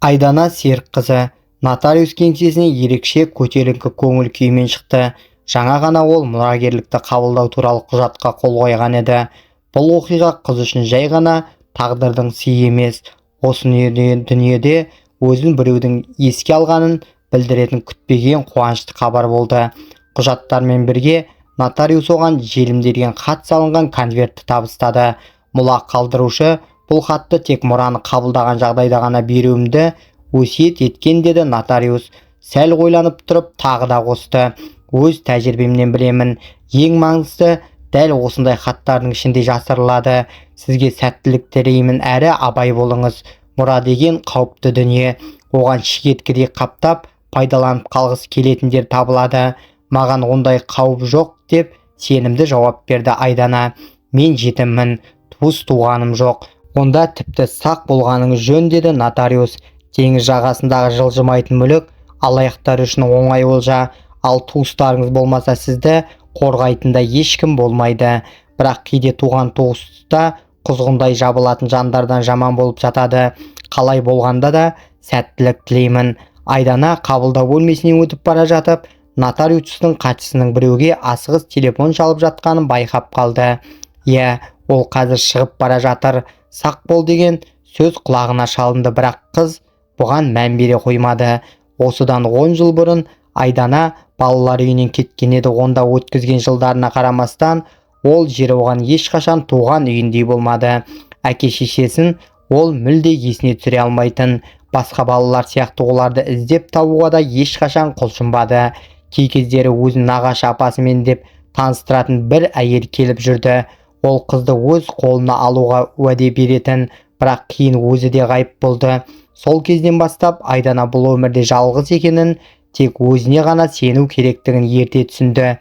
Айдана Серікқызы нотариус кеңсесіне ерекше көтеріңкі көңіл күймен шықты. Жаңа ғана ол мұрагерлікті қабылдау туралы құжатқа қол қойған еді. Бұл оқиға қыз үшін жай ғана тағдырдың сыйы емес, осы дүниеде өзін біреудің еске алғанын білдіретін күтпеген қуанышты хабар болды. Құжаттармен бірге нотариус оған желімделген хат салынған конвертті табыстады. Мұла қалдырушы бұл хатты тек мұраны қабылдаған жағдайда ғана беруімді өсиет еткен, деді нотариус. Сәл ойланып тұрып тағы да қосты: өз тәжірибемнен білемін, ең маңыздысы дәл осындай хаттардың ішінде жасырылады. Сізге сәттілік тілеймін, әрі абай болыңыз. Мұра деген қауіпті дүние, оған шегеткедей қаптап пайдаланып қалғысы келетіндер табылады. Маған ондай қауіп жоқ, деп сенімді жауап берді Айдана. Мен жетіммін, туыс-туғаным жоқ. Онда тіпті сақ болғаныңыз жөн, деді нотариус. Теңіз жағасындағы жылжымайтын мүлік алаяқтар үшін оңай олжа, ал туыстарыңыз болмаса сізді қорғайтында ешкім болмайды. Бірақ кейде туған туыста құзғындай жабылатын жандардан жаман болып жатады. Қалай болғанда да сәттілік тілеймін. Айдана қабылдау бөлмесінен өтіп бара жатып, нотариустың хатшысының біреуге асығыс телефон шалып жатқанын байқап қалды. Иә, ол қазір шығып бара жатыр. Сақ бол деген сөз құлағына шалынды, бірақ қыз бұған мән бере қоймады. Осыдан 10 жыл бұрын Айдана балалар үйінен кеткен еді. Онда өткізген жылдарына қарамастан ол жер оған ешқашан туған үйіндей болмады. Әке-шешесін ол мүлде есіне түсіре алмайтын. Басқа балалар сияқты оларды іздеп табуға да ешқашан құлшынбады. Кей кездері өзін нағашы апасымен деп таныстыратын бір әйел келіп жүрді. Ол қызды өз қолына алуға уәде беретін, бірақ кейін өзі де ғайып болды. Сол кезден бастап Айдана бұл өмірде жалғыз екенін, тек өзіне ғана сену керектігін ерте түсінді.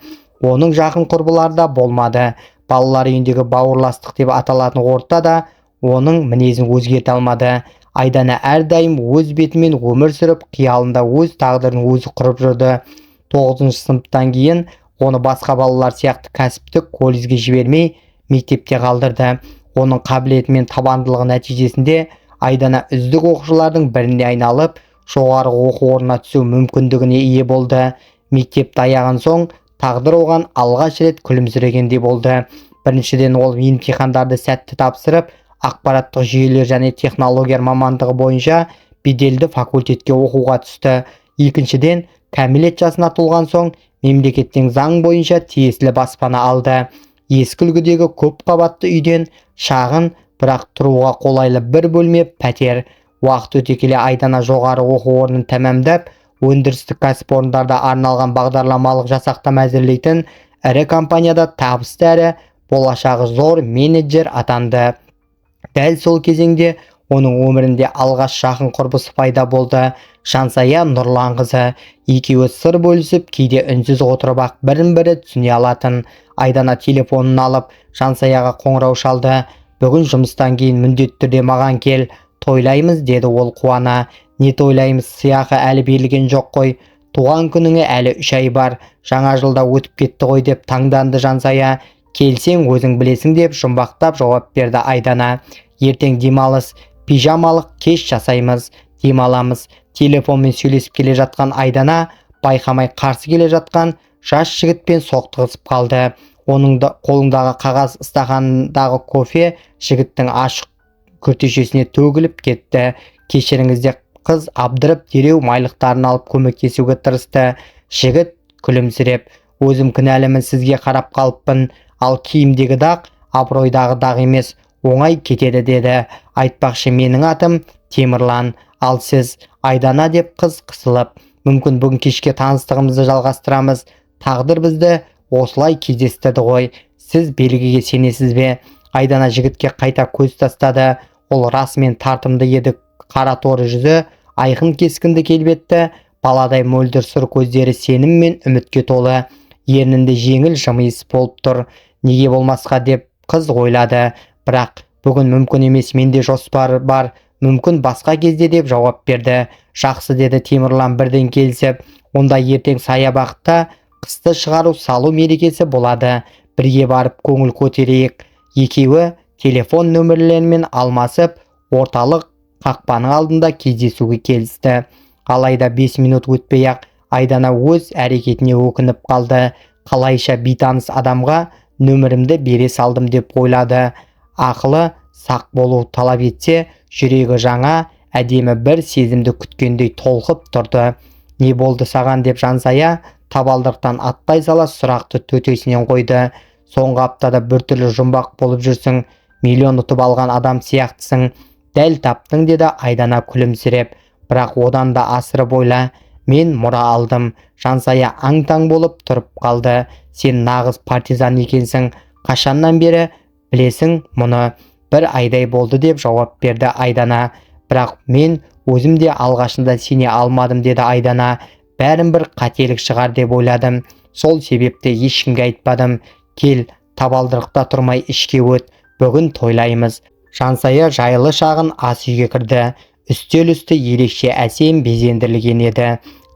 Оның жақын құрбылары да болмады. Балалар үйіндегі бауырластық деп аталатын орта да оның мінезін өзгерте алмады. Айдана әрдайым өз бетімен өмір сүріп, қиялында өз тағдырын өзі құрып жүрді. 9 сыныптан кейін оны басқа балалар сияқты кәсіптік колледжге жібермей, мектепте қалдырды. Оның қабілеті мен табандылығы нәтижесінде Айдана үздік оқушылардың біріне айналып, жоғары оқу орнына түсу мүмкіндігіне ие болды. Мектепті аяған соң тағдыр оған алғаш рет күлімсірегендей болды. Біріншіден, ол емтихандарды сәтті тапсырып, ақпараттық жүйелер және технологиялар мамандығы бойынша беделді факультетке оқуға түсті. Екіншіден, кәмелет жасына толған соң мемлекеттің заң бойынша тиесілі баспана алды. Ескі үлгідегі көп қабатты үйден шағын, бірақ тұруға қолайлы бір бөлме пәтер. Уақыт өте келе Айдана жоғары оқу орнын тәмамдап, өндірістік кәсіпорындарда арналған бағдарламалық жасақтама әзірлейтін ірі компанияда табысты әрі болашағы зор менеджер атанды. Дәл сол кезеңде оның өмірінде алғаш жақын құрбысы пайда болды: Жансая Нұрланқызы. Екеуі сыр бөлісіп, кейде үнсіз отырып ақ бірін-бірі түсіне алатын. Айдана телефонын алып Жансаяға қоңырау шалды. Бүгін жұмыстан кейін міндетті түрде маған кел, тойлаймыз, деді ол қуана. Не тойлаймыз, сыйақы әлі берілген жоқ қой. Туған күніңе әлі 3 ай бар, жаңа жылда өтіп кетті ғой, деп таңданды Жансая. Келсең өзің білесің, деп жұмбақтап жауап берді Айдана. Ертең демалыс, пижамалық кеш жасаймыз, демаламыз. Телефонмен сөйлесіп келе жатқан Айдана байқамай қарсы келе жатқан жас жігітпен соқтығысып қалды. Оның қолындағы қағаз стақандағы кофе жігіттің ашық күртешесіне төгіліп кетті. Кешіріңізде, қыз абдырып дереу майлықтарын алып көмектесуге тырысты. Жігіт күлімсіреп: өзім кінәлімін, сізге қарап қалыппын, ал киімдегі дақ абыройдағы дақ емес, оңай кетеді, деді. Айтпақшы, менің атым Темірлан, ал сіз Айдана, деп қыз қысылып. Мүмкін бүгін кешке таныстығымызды жалғастырамыз. Тағдыр бізді осылай кездестірді ғой. Сіз белгіге сенесіз бе? Айдана жігітке қайта көз тастады. Ол расымен тартымды еді. Қара торы жүзі, айқын кескінді келбетті, баладай мөлдір сұр көздері сенім мен үмітке толы. Ернінде жеңіл жымиыс болып тұр. Неге болмасқа, деп қыз ойлады. Бірақ бүгін мүмкін емес, менде жоспар бар, мүмкін басқа кезде, деп жауап берді. Жақсы, деді Темірлан бірден келісіп. Онда ертең саябақта қысты шығару салу мерекесі болады. Бірге барып көңіл көтерейік. Екеуі телефон нөмірлерімен алмасып, орталық қақпаның алдында кездесуге келісті. Алайда 5 минут өтпей-ақ Айдана өз әрекетіне өкініп қалды. Қалайша бейтаныс адамға нөмірімді бере салдым деп ойлады. Ақылы сақ болу талап етсе, жүрегі жаңа, әдемі бір сезімді күткендей толқып тұрды. «Не болды саған?» деп Жансая табалдырықтан аттай сала сұрақты төтесінен қойды. «Соңғы аптада біртүрлі жұмбақ болып жүрсің, миллион ұтып алған адам сияқтысың». «Дәл таптың» деді Айдана күлімсіреп. «Бірақ одан да асырып ойла, мен мұра алдым». Жансая аң-таң болып тұрып қалды. «Сен нағыз партизан екенсің. Қашаннан бері білесің мұны?» «1 айдай болды» деп жауап берді Айдана. «Бірақ мен өзім де алғашында сене алмадым» деді Айдана. «Бәрін бір қателік шығар деп ойладым. Сол себепті ешкімге айтпадым. Кел, табалдырықта тұрмай ішке өт. Бүгін тойлаймыз». Жансая жайлы шағын ас үйге кірді. Үстел үсті ерекше әсем безендірілген еді.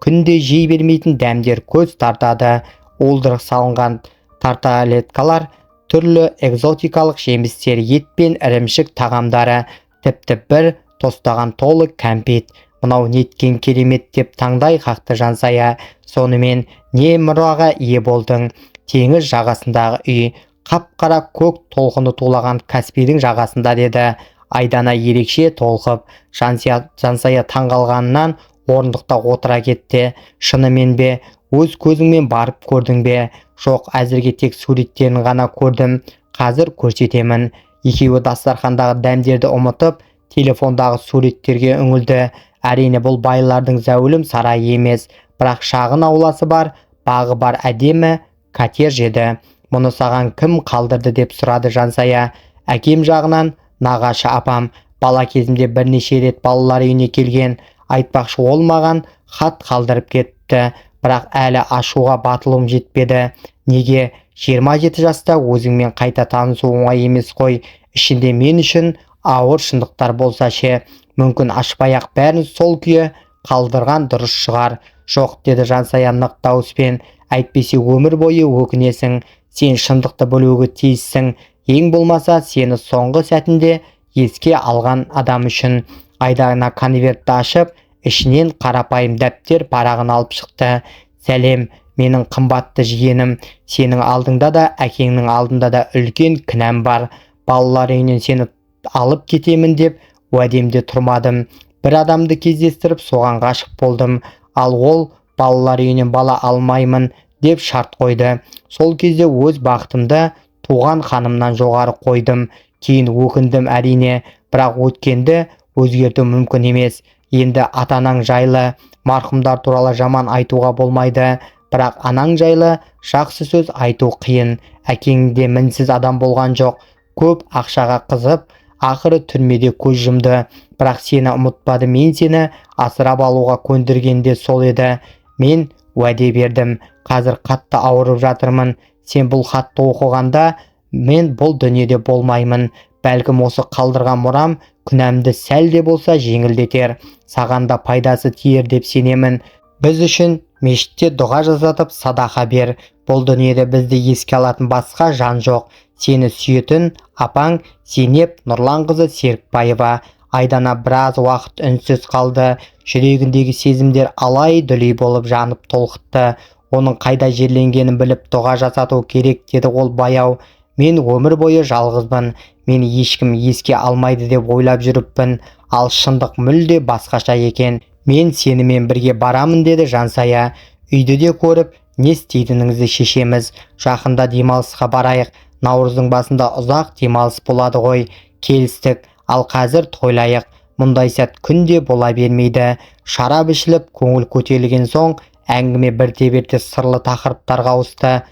Күнде жей бермейтін дәмдер көз тартады. Уылдырық салынған тарталеткалар, түрлі экзотикалық жемістер, ет пен ірімшік тағамдары, тіпті бір тостаған толы кәмпит. «Мынау неткен керемет» деп таңдай қақты Жансая. «Сонымен не мұраға ие болдың?» «Теңіз жағасындағы үй, қап-қара көк толқыны тулаған Каспийдің жағасында» деді Айдана ерекше толқып. Жансая таңғалғанынан орындықта отыра кетті. «Шынымен бе? Өз көзіңмен барып көрдің бе?» «Жоқ, әзірге тек суреттерін ғана көрдім. Қазір көрсетемін». Екеуі дастархандағы дәмдерді ұмытып, телефондағы суреттерге үңілді. Әрине бұл байлардың зәулім сарайы емес, бірақ шағын ауласы бар, бағы бар әдемі коттедж еді. «Мұны саған кім қалдырды?» деп сұрады Жансая. «Әкем жағынан нағашы апам. Бала кезімде бірнеше рет балалар үйіне келген. Айтпақшы, ол маған хат қалдырып кетті. Бірақ әлі ашуға батылым жетпеді». «Неге? 27 жаста өзіңмен қайта танысу оңай емес қой. Ішінде мен үшін ауыр шындықтар болса ше, мүмкін ашпай-ақ бәрін сол күйі қалдырған дұрыс шығар». «Жоқ» деді Жансая нық дауыспен. «Әйтпесе өмір бойы өкінесің. Сен шындықты білуге тиіссің. Ең болмаса сені соңғы сәтінде еске алған адам үшін». Айдана конвертті ашып, ішінен қарапайым дәптер парағын алып шықты. «Сәлем, менің қымбатты жиенім. Сенің алдыңда да, әкеңнің алдында да үлкен кінәм бар. Балалар үйінен сені алып кетемін деп уәдемде тұрмадым. Бір адамды кездестіріп соған ғашық болдым. Ал ол балалар үйінен бала алмаймын деп шарт қойды. Сол кезде өз бақытымды туған ханымнан жоғары қойдым. Кейін өкіндім әрине, бірақ өткенді өзгерту мүмкін емес. Енді ата-анаң жайлы, марқұмдар туралы жаман айтуға болмайды, бірақ анаң жайлы жақсы сөз айту қиын. Әкең де мінсіз адам болған жоқ. Көп ақшаға қызып, ақыры түрмеде көз жұмды. Бірақ сені ұмытпады. Мен сені асырап алуға көндіргенде сол еді. Мен уәде бердім. Қазір қатты ауырып жатырмын. Сен бұл хатты оқығанда мен бұл дүниеде болмаймын. Бәлкім осы қалдырған мұрам күнәмді сәл де болса жеңілдетер. Саған да пайдасы тиер деп сенемін. Біз үшін мешітте дұға жасатып садақа бер. Бұл дүниеде бізді еске алатын басқа жан жоқ. Сені сүйетін апаң Зейнеп Нұрланқызы Серікбаева». Айдана біраз уақыт үнсіз қалды. Жүрегіндегі сезімдер алай-дүлей болып жанып толқытты. Оның қайда жерленгенін біліп дұға жасату керек деді ол баяу. «Мен өмір бойы жалғызбын. Мені ешкім еске алмайды деп ойлап жүріппін. Ал шындық мүлде басқаша екен. Мен сенімен бірге барамын» деді Жансая. «Үйді де көріп, не істейтініңізді шешеміз. Жақында демалысқа барайық. Наурыздың басында ұзақ демалыс болады ғой». «Келістік. Ал қазір тойлайық. Мұндай сәт күнде бола бермейді». Шарап ішіліп, көңіл көтерілген соң әңгіме бірте-бірте сырлы тақырыптарға ауысты.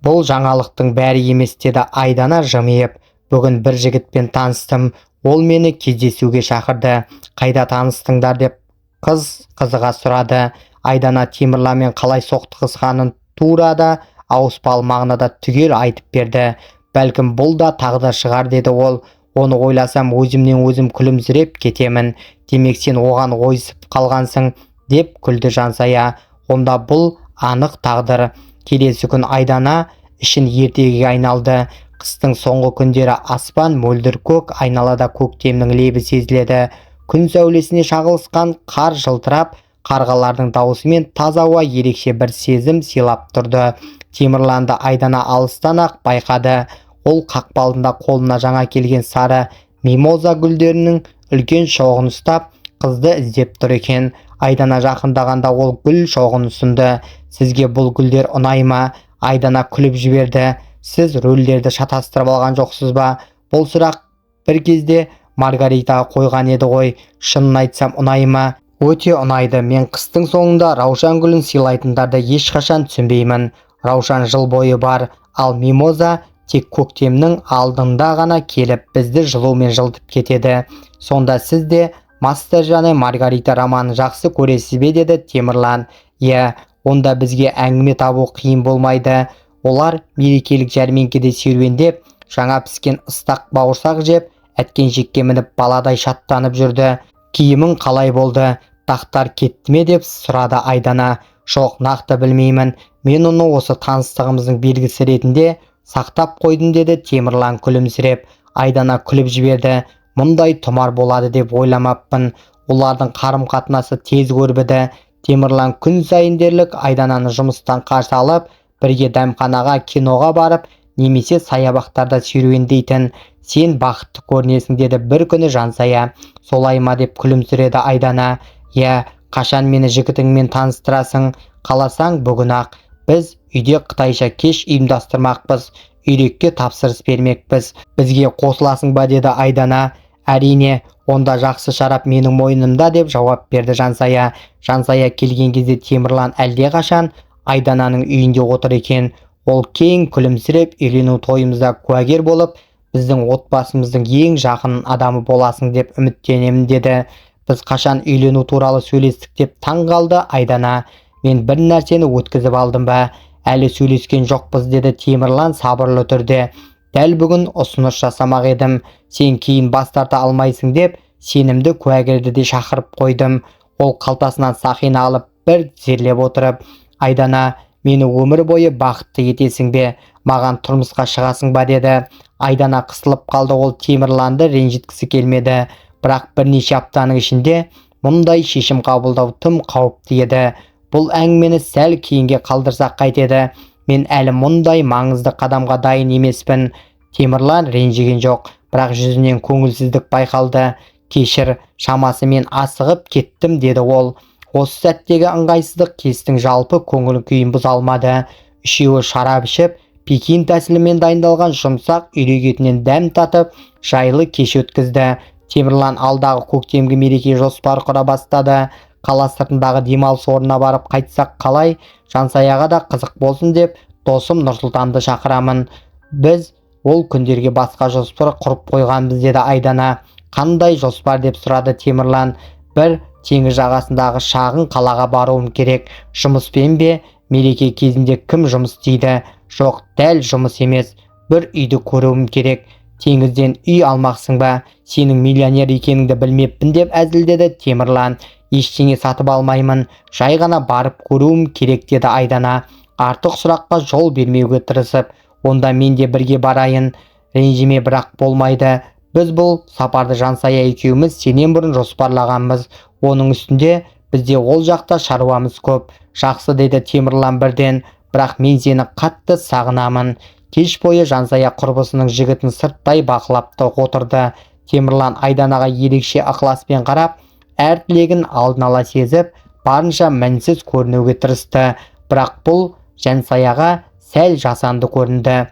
«Бұл жаңалықтың бәрі емес» деді Айдана жымиып. «Бүгін бір жігітпен таныстым. Ол мені кездесуге шақырды». «Қайда таныстыңдар?» деп қызыға сұрады. Айдана Темірламен қалай соқтығысқанын тура да ауыспалы мағынада түгел айтып берді. «Бәлкім бұл да тағдыр шығар» деді ол. «Оны ойласам өзімнен өзім күлімсіреп кетемін». «Демек сен оған ойысып қалғансың» деп күлді Жансая. «Онда бұл анық тағдыр». Келесі күн Айдана ішін ертегіге айналды. Қыстың соңғы күндері аспан мөлдір көк, айналада көктемнің лебі сезіледі. күн сәулесіне шағылысқан қар жылтырап, қарғалардың дауысымен таза ауа ерекше бір сезім сыйлап тұрды. Темірланды Айдана алыстан-ақ байқады. Ол қақпалында қолына жаңа келген сары мимоза гүлдерінің үлкен шоғын ұстап, қызды іздеп тұр екен. Айдана жақындағанда ол гүл шоғын ұсынды. «Сізге бұл гүлдер ұнай ма?» Айдана күліп жіберді. «Сіз рөлдерді шатастырып алған жоқсыз ба?» Бұл сұрақ бір кезде Маргаритаға қойған еді ғой. «Шынын айтсам ұнай ма?» «Өте ұнайды. Мен қыстың соңында раушан гүлін сыйлайтындарды ешқашан түсінбеймін. Раушан жыл бойы бар, ал мимоза тек көктемнің алдында ғана келіп бізді жылумен жылытып кетеді. Сонда сіз де «Мастер және Маргарита» романын жақсы көресіз бе?» деді Темірлан. «Иә, онда бізге әңгіме табу қиын болмайды. Олар мерекелік жәрмеңкеде серуендеп, жаңа піскен ыстақ бауырсақ жеп, әткеншекке мініп баладай шаттанып жүрді. Киімің қалай болды? Тақтар кетті ме?» деп сұрады Айдана. «Жоқ, нақты білмеймін. Мен оны осы таныстығымыздың белгісі ретінде сақтап қойдым» деді Темірлан күлімсіреп. Айдана күліп жіберді. «Мұндай тұмар болады деп ойламаппын». Олардың қарым-қатынасы тез өрбіді. Темірлан күн сайын дерлік Айдананы жұмыстан қарсы алып, бірге дәмханаға, киноға барып, немесе саябақтарда серуендейтін. «Сен бақытты көрінесің» деді бір күні Жансая. «Солай ма?» деп күлімсіреді Айдана. «Иә, қашан мені жігітіңмен таныстырасың? Қаласаң бүгін-ақ. Біз үйде қытайша кеш ұйымдастырмақпыз. Үйрекке тапсырыс бермекпіз. Бізге қосыласың ба?» деді Айдана. «Әрине, онда жақсы шарап менің мойнымда» деп жауап берді Жансая. Жансая келген кезде Темірлан әлдеқашан Айдананың үйінде отыр екен. Ол кең күлімсіреп, «Үйлену тойымызда куәгер болып, біздің отбасымыздың ең жақын адамы боласың деп үміттенемін» деді. «Біз қашан үйлену туралы сөйлестік?» деп таң қалды Айдана. «Мен бір нәрсені өткізіп алдым ба?» «Әлі сөйлескен жоқпыз» деді Темірлан сабырлы түрде. «Дәл бүгін ұсыныс жасамақ едім. Сен кейін бас тарта алмайсың деп сенімді куәгерді де шақырып қойдым». Ол қалтасынан сақина алып бір зерлеп отырып, «Айдана, мені өмір бойы бақытты етесің бе? Маған тұрмысқа шығасың ба?» деді. Айдана қысылып қалды. Ол Темірланды ренжіткісі келмеді. Бірақ бірнеше аптаның ішінде мұндай шешім қабылдау тым қауіпті еді. «Бұл әңгімені сәл кейінге қалдырсақ қайтеді? Мен әлі мұндай маңызды қадамға дайын емеспін». Темірлан ренжіген жоқ, бірақ жүзінен көңілсіздік байқалды. «Кешір, шамасы мен асығып кеттім» деді ол. Осы сәттегі ыңғайсыздық кестің жалпы көңіл күйін бұза алмады. Үшеуі шарап ішіп, Пекин тәсілімен дайындалған жұмсақ үйрек етінен дәм татып, жайлы кеш өткізді. Темірлан алдағы көктемгі мереке жоспар құра бастады. Қала сыртындағы демалыс орнына барып қайтсақ қалай? Жансаяға да қызық болсын деп досым Нұрсұлтанды шақырамын. Біз ол күндерге басқа жоспар құрып қойғанбыз деді Айдана. «Қандай жоспар?» деп сұрады Темірлан. «Бір теңіз жағасындағы шағын қалаға баруым керек». «Жұмыспен бе? Мереке кезінде кім жұмыс істейді?» «Жоқ, дәл жұмыс емес. Бір үйді көруім керек». «Теңізден үй алмақсың ба? Сенің миллионер екеніңді білмеппін» деп әзілдеді Темірлан. «Ештеңе сатып алмаймын. Жай ғана барып көруім керек» деді Айдана. Артық сұраққа жол бермеуге тырысып. «Онда мен де бірге барайын». «Ренжіме, бірақ болмайды. Біз бұл сапарды Жансая екеуміз сенен бұрын жоспарлағанбыз. Оның үстінде бізде ол жақта шаруамыз көп». «Жақсы» деді Темірлан бірден. «Бірақ мен сені қатты сағынамын». Кеш бойы Жансая құрбысының жігітін сырттай бақылап отырды. Темірлан Айданаға ерекше ықыласпен қарап, әр тілегін алдын ала сезіп, барынша мінсіз көрінуге тырысты. Бірақ бұл Жансаяға сәл жасанды көрінді.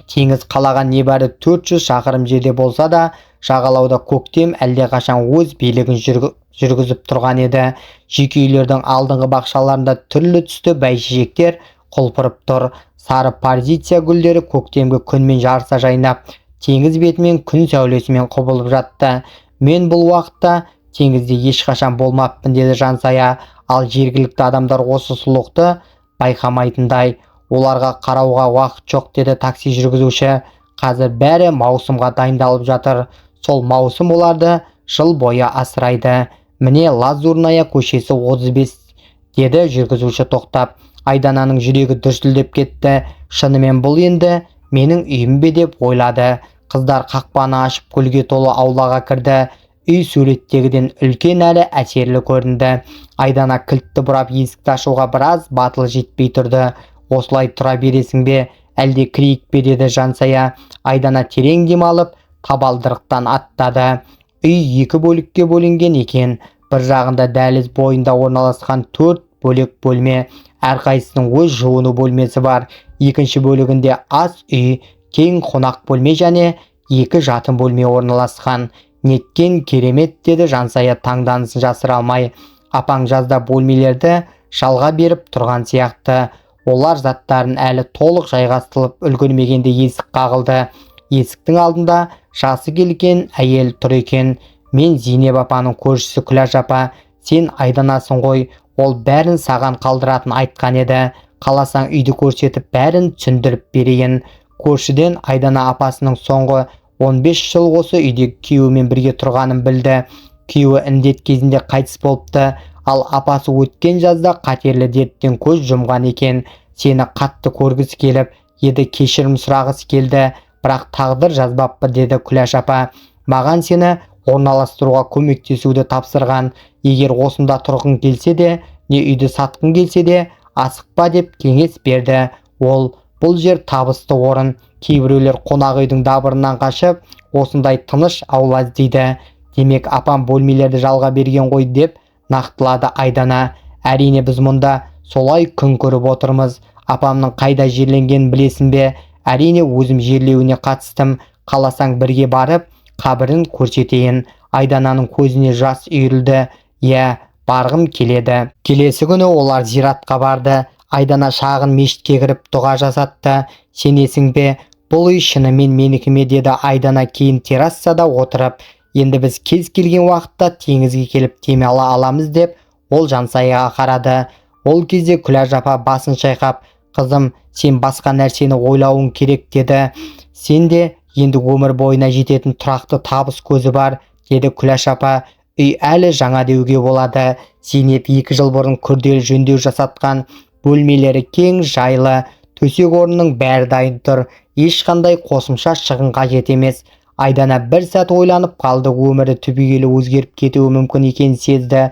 Теңіз қалаға небәрі 400 шақырым жерде болса да, жағалауда көктем әлдеқашан өз билігін жүргізіп тұрған еді. Жеке үйлердің алдыңғы бақшаларында түрлі түсті бәйшешектер құлпырып тұр. Сары парзиция гүлдері көктемгі күнмен жарыса жайнап, теңіз бетімен күн сәулесімен құбылып жатты. «Мен бұл уақытта теңізде ешқашан болмаппын» деді Жансая. Ал жергілікті адамдар осы сұлулықты байқамайтындай. «Оларға қарауға уақыт жоқ» деді такси жүргізуші. «Қазір бәрі маусымға дайындалып жатыр. Сол маусым оларды жыл бойы асырайды. Міне Лазурная көшесі 35» деді жүргізуші тоқтап. Айдананың жүрегі дүрсілдеп кетті. «Шынымен бұл енді менің үйім бе?» деп ойлады. Қыздар қақпаны ашып гүлге толы аулаға кірді. үй суреттегіден үлкен әлі әсерлі көрінді. Айдана кілтті бұрап есікті ашуға біраз батыл жетпей тұрды. Осылай тұра бересің бе, әлде кірейік пе деді Жансая. Айдана терең дем алып табалдырықтан аттады. Үй екі бөлікке бөлінген екен. Бір жағында дәліз бойында орналасқан 4 бөлек бөлме, әрқайсысының өз жуыну бөлмесі бар. Екінші бөлігінде ас үй, кең қонақ бөлме және 2 жатын бөлме орналасқан. Неткен керемет деді Жансая таңданысын жасыра алмай. Апаң жазда бөлмелерді жалға беріп тұрған сияқты. Олар заттарын әлі толық жайғастырып үлгермегенде есік қағылды. Есіктің алдында жасы келген әйел тұр екен. Мен Зейнеп апаның көршісі Күләш апа. Сен Айданасың ғой, ол бәрін саған қалдыратын айтқан еді. Қаласаң үйді көрсетіп бәрін түсіндіріп берейін. Көршіден Айдана апасының соңғы 15 жыл осы үйде күйеуімен бірге тұрғанын білді. Күйеуі індет кезінде қайтыс болыпты, ал апасы өткен жазда қатерлі дерттен көз жұмған екен. Сені қатты көргісі келіп еді, кешірім сұрағысы келді, бірақ тағдыр жазбаппы деді Күләш апа. Маған сені орналастыруға көмектесуді тапсырған. Егер осында тұрғың келсе де, не үйді сатқың келсе де, асықпа деп кеңес берді. Ол бұл жер табысты орын. Кейбіреулер қонақ үйдің дабырынан қашып, осындай тыныш аула іздейді. Демек апам бөлмелерді жалға берген ғой деп нақтылады Айдана. Әрине біз мұнда солай күн көріп отырмыз. Апамның қайда жерленгенін білесің бе? Әрине өзім жерлеуіне қатыстым. Қаласаң бірге барып қабірін көрсетейін. Айдананың көзіне жас үйірілді. Иә, барғым келеді. Келесі күні олар зиратқа барды. Айдана шағын мешітке кіріп дұға жасатты. Сенесің бе, бұл үй шынымен менікі ме деді Айдана кейін террасада отырып. Енді біз кез келген уақытта теңізге келіп демала аламыз деп ол Жансаяға қарады. Ол кезде Күләш апа басын шайқап, қызым, сен басқа нәрсені ойлауың керек деді. Сенде енді өмір бойына жететін тұрақты табыс көзі бар деді Күләш апа. Үй әлі жаңа деуге болады. Зейнеп 2 жыл бұрын күрделі жөндеу жасатқан. Бөлмелері кең, жайлы, төсек орынның бәрі дайын тұр. Ешқандай қосымша шығын қажет емес. Айдана бір сәт ойланып қалды. Өмірі түбегейлі өзгеріп кетуі мүмкін екенін сезді.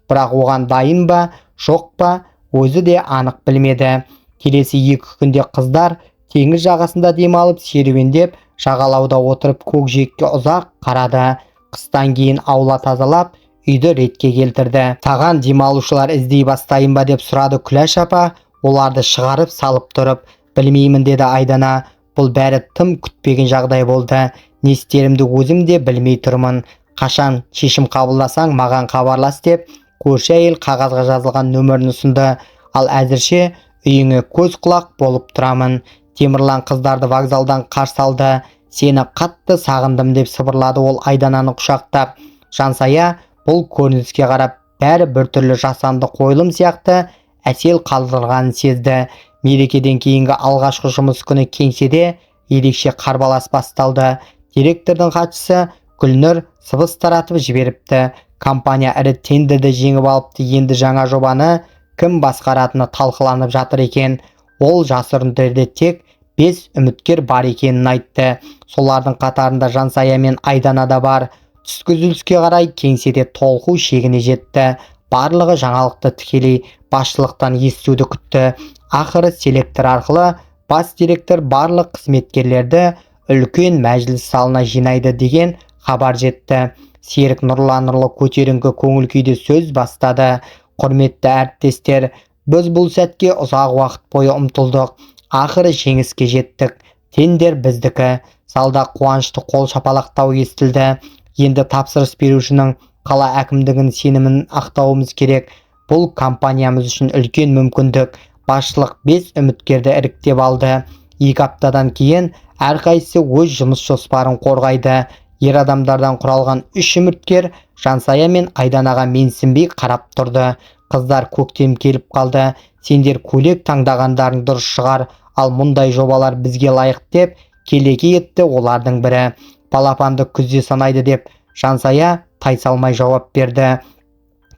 Бірақ оған дайын ба, жоқ па, өзі де анық білмеді. Келесі 2 күнде қыздар теңіз жағасында демалып серуендеп, жағалауда отырып көкжиекке ұзақ қарады. Қыстан кейін аула тазалап, үйді ретке келтірді. Саған демалушылар іздей бастайын ба деп сұрады Күләш апа, оларды шығарып салып тұрып. Білмеймін деді Айдана. Бұл бәрі тым күтпеген жағдай болды. Не істерімді өзім де білмей тұрмын. Қашан шешім қабылдасаң маған хабарлас деп көрші әйел қағазға жазылған нөмірін ұсынды. Ал әзірше үйіңе көз құлақ болып тұрамын. Темірлан қыздарды вокзалдан қарсы алды. Сені қатты сағындым деп сыбырлады ол Айдананы құшақтап. Жансая бұл көрініске қарап бәрі біртүрлі жасанды қойылым сияқты әсел қалдырғанын сезді. Мерекеден кейінгі алғашқы жұмыс күні кеңседе ерекше қарбалас басталды. Директордың хатшысы Гүлнұр сыбыс таратып жіберіпті. Компания ірі тендерді жеңіп алыпты. Енді жаңа жобаны кім басқаратыны талқыланып жатыр екен. Ол жасырын түрде тек 5 үміткер бар екенін айтты. Солардың қатарында Жансая мен Айдана да бар. Түскі үзіліске қарай кеңседе толқу шегіне жетті. Барлығы жаңалықты тікелей басшылықтан естуді күтті. Ақыры селектор арқылы бас директор барлық қызметкерлерді үлкен мәжіліс залына жинайды деген хабар жетті. Серік нұрлы көтеріңкі көңіл күйде сөз бастады. Құрметті әріптестер, біз бұл сәтке ұзақ уақыт бойы ұмтылдық. Ақыры жеңіске жеттік. Тендер біздікі. Залда қуанышты қол шапалақтау естілді. Енді тапсырыс берушінің қала әкімдігінің сенімін ақтауымыз керек. Бұл компаниямыз үшін үлкен мүмкіндік. Басшылық 5 үміткерді іріктеп алды. 2 аптадан кейін әрқайсысы өз жұмыс жоспарын қорғайды. Ер адамдардан құралған 3 үміткер Жансая мен Айданаға менсінбей қарап тұрды. Қыздар көктем келіп қалды. Сендер көйлек таңдағандарың дұрыс шығар, ал мұндай жобалар бізге лайық деп келеке етті олардың бірі. Балапанды күзде санайды деп Жансая тайсалмай жауап берді.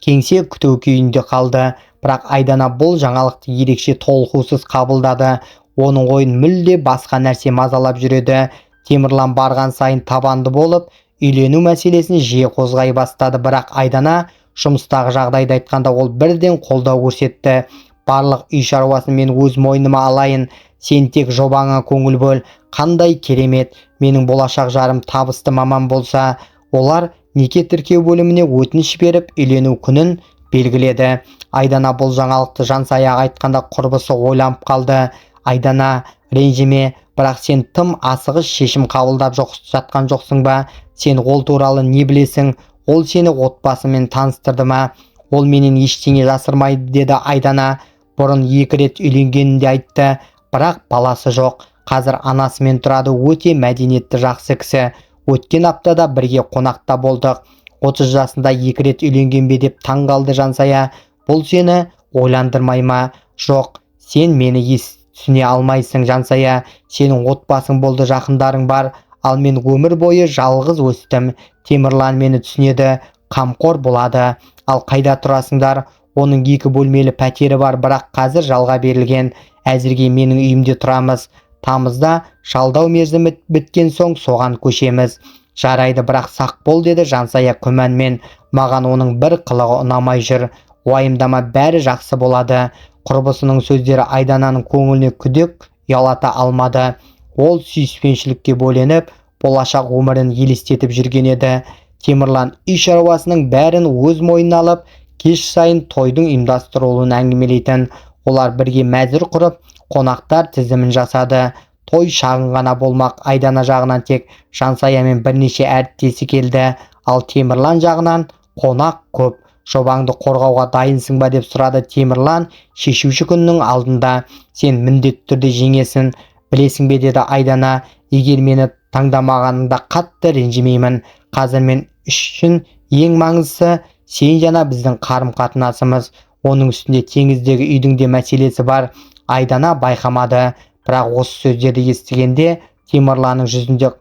Кеңсе күту күйінде қалды. Бірақ Айдана бұл жаңалықты ерекше толқусыз қабылдады. Оның ойын мүлде басқа нәрсе мазалап жүреді. Темірлан барған сайын табанды болып, үйлену мәселесін жиі қозғай бастады. Бірақ Айдана жұмыстағы жағдайды айтқанда ол бірден қолдау көрсетті. Барлық үй шаруасын мен өз мойныма алайын, сен тек жобаңа көңіл бөл. Қандай керемет, менің болашақ жарым табысты маман болса. Олар неке тіркеу бөліміне өтініш беріп, үйлену күнін белгіледі. Айдана бұл жаңалықты Жансаяға айтқанда құрбысы ойланып қалды. Айдана, ренжіме, бірақ сен тым асығыс шешім қабылдап жатқан жоқсың ба? Сен ол туралы не білесің? Ол сені отбасымен таныстырды ма? Ол менен ештеңе жасырмайды, деді Айдана. Бұрын 2 рет үйленгенін де айтты, бірақ баласы жоқ. Қазір анасымен тұрады, өте мәдениетті жақсы кісі. Өткен аптада бірге қонақта болдық. 30 жасында 2 рет үйленген бе деп таң қалды Жансая. Бұл сені ойландырмай ма? Жоқ, сен мені түсіне алмайсың Жансая. Сенің отбасың болды, жақындарың бар, ал мен өмір бойы жалғыз өстім. Темірлан мені түсінеді, қамқор болады. Ал қайда тұрасыңдар? Оның 2 бөлмелі пәтері бар, бірақ қазір жалға берілген. Әзірге менің үйімде тұрамыз. Тамызда жалдау мерзімі біткен соң соған көшеміз. Жарайды, бірақ сақ бол, деді Жансая күмәнмен. Маған оның бір қылығы ұнамай жүр. Уайымдама, бәрі жақсы болады. Құрбысының сөздері Айдананың көңіліне күдік ұялата алмады. Ол сүйіспеншілікке бөленіп, болашақ өмірін елестетіп жүрген еді. Темірлан үй шаруасының бәрін өз мойнына алып, кеш сайын тойдың ұйымдастырылуын әңгімелейтін. Олар бірге мәзір құрып, қонақтар тізімін жасады. Той шағын ғана болмақ. Айдана жағынан тек Жансая мен бірнеше әріптесі келді. Ал Темірлан жағынан қонақ көп. Жобаңды қорғауға дайынсың ба деп сұрады Темірлан шешуші күннің алдында. Сен міндетті түрде жеңесің, білесің бе, деді Айдана. Егер мені таңдамағаныңда қатты ренжімеймін. Қазір мен үшін ең маңыздысы сен жана біздің қарым-қатынасымыз. Оның үстінде теңіздегі үйдің де мәселесі бар. Айдана байқамады, бірақ осы сөздерді естігенде Темірланның жүзінде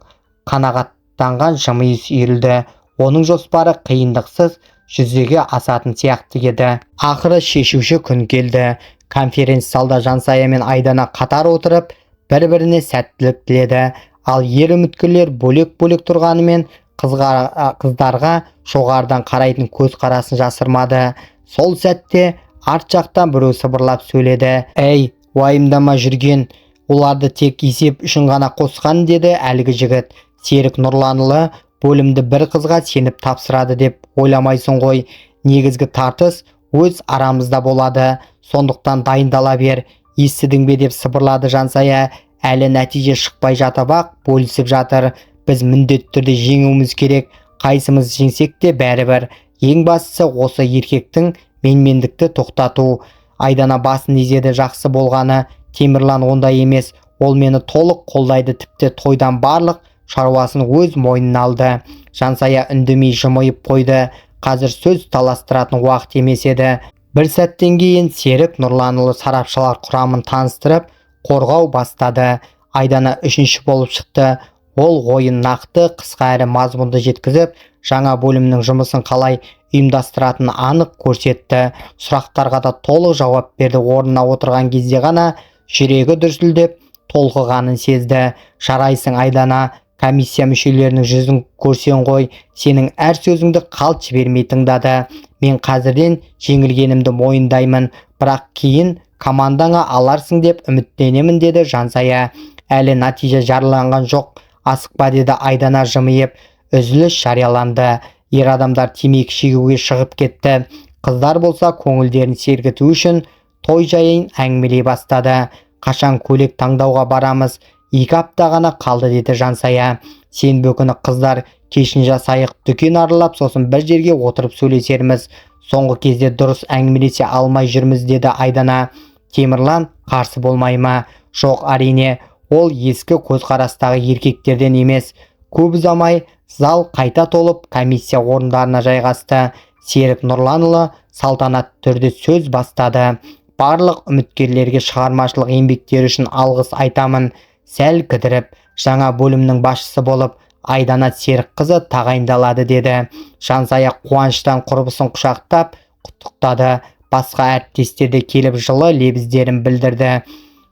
қанағаттанған жымиыс үйірілді. Оның жоспары қиындықсыз жүзеге асатын сияқты еді. Ақыры шешуші күн келді. Конференц-залда Жансая мен Айдана қатар отырып, бір-біріне сәттілік тіледі. Ал ер үміткерлер бөлек-бөлек тұрғанымен қыздарға жоғарыдан қарайтын көз қарасын жасырмады. Сол сәтте арт жақтан біреу сыбырлап сөйледі. «Ей, уайымдама жүрген, оларды тек есеп үшін ғана қосқан», деді әлгі жігіт. «Серік Нұрланұлы бөлімді бір қызға сеніп тапсырады деп ойламайсың ғой. Негізгі тартыс өз арамызда болады. Сондықтан дайындала бер. Естідің бе?» деп сыбырлады Жансая. Әлі нәтиже шықпай жатып ақ бөлісіп жатыр. Біз міндетті түрде жеңуіміз керек. Қайсымыз жеңсек те бәрібір. Ең бастысы осы еркектің менмендікті тоқтату. Айдана басын изеді. Жақсы болғаны. Темірлан ондай емес. Ол мені толық қолдайды, тіпті тойдан барлық шаруасын өз мойнына алды. Жансая үндемей жымиып қойды. Қазір сөз таластыратын уақыт емес еді. Бір сәттен кейін Серік Нұрланұлы сарапшылар құрамын таныстырып, қорғау бастады. Айдана 3-ші болып шықты. Ол ойын нақты, қысқа әрі мазмұнды жеткізіп, жаңа бөлімнің жұмысын қалай ұйымдастыратынын анық көрсетті. Сұрақтарға да толық жауап берді. Орнына отырған кезде ғана жүрегі дүрсілдеп толқығанын сезді. «Жарайсың Айдана, комиссия мүшелерінің жүзін көрсең ғой, сенің әр сөзіңді қалт жібермей тыңдады. Мен қазірден жеңілгенімді мойындаймын, бірақ кейін командаңа аларсың деп үміттенемін», деді Жансая. «Әлі нәтиже жарияланған жоқ, асықпа», деді Айдана жымиып. Үзіліс жарияланды. Ер адамдар темекі шегуге шығып кетті. Қыздар болса көңілдерін сергіту үшін той жайын әңгімелей бастады. «Қашан көйлек таңдауға барамыз? 2 апта ғана қалды», деді Жансая. «Сенбі күні қыздар кешін жасайық, дүкен аралап, сосын бір жерге отырып сөйлесерміз. Соңғы кезде дұрыс әңгімелесе алмай жүрміз», деді Айдана. Темірлан қарсы болмай ма? Жоқ, әрине, ол ескі көзқарастағы еркектерден емес. Көп ұзамай зал қайта толып, комиссия орындарына жайғасты. Серік Нұрланұлы салтанатты түрде сөз бастады. «Барлық үміткерлерге шығармашылық еңбектері үшін алғыс айтамын. Сәл кідіріп, жаңа бөлімнің басшысы болып Айдана Серікқызы тағайындалады», деді. Жансая қуаныштан құрбысын құшақтап құттықтады. Басқа әріптестер де келіп жылы лебіздерін білдірді.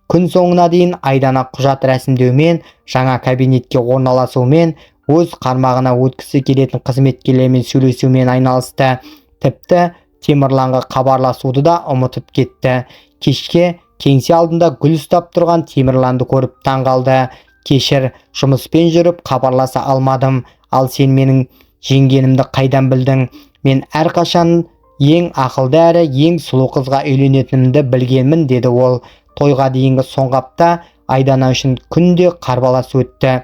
Күн соңына дейін Айдана құжат рәсімдеумен, жаңа кабинетке орналасумен өз қармағына өткісі келетін қызметкерлермен сөйлесумен айналысты. Тіпті Темірланға хабарласуды да ұмытып кетті. Кешке кеңсе алдында гүл ұстап тұрған Темірланды көріп таңғалды. «Кешір, жұмыспен жүріп хабарласа алмадым. Ал сен менің жеңгенімді қайдан білдің? Мен әрқашан ең ақылды әрі ең сұлу қызға үйленетінімді білгенмін», деді ол. Тойға дейінгі соңғы апта Айдана үшін күнде қарбалас өтті.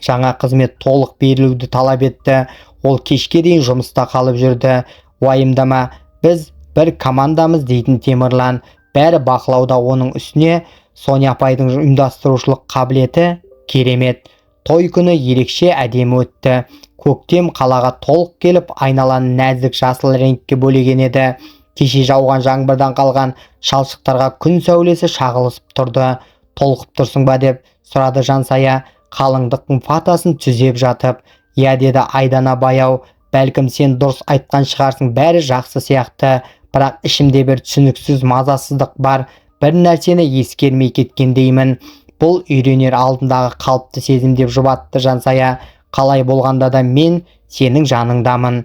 Жаңа қызмет толық берілуді талап етті. Ол кешке дейін жұмыста қалып жүрді. «Уайымдама, біз бір командамыз», дейтін Темірлан. Бәрі бақылауда оның үстіне. Соня апайдың ұйымдастырушылық қабілеті керемет. Той күні ерекше әдемі өтті. Көктем қалаға толық келіп, айналаны нәзік жасыл реңкке бөлеген еді. Кеше жауған жаңбырдан қалған шалшықтарға күн сәулесі шағылысып тұрды. «Толқып тұрсың ба?» деп сұрады Жансая, қалыңдықтың фатасын түзеп жатып. «Иә», деді Айдана баяу. «Бәлкім сен дұрыс айтқан шығарсың, бәрі жақсы сияқты. Бірақ ішімде бір түсініксіз мазасыздық бар. Бір нәрсені ескермей кеткендеймін. Бұл үйренер алдындағы қалыпты сезім», деп жұбатты Жансая. «Қалай болғанда да мен сенің жаныңдамын».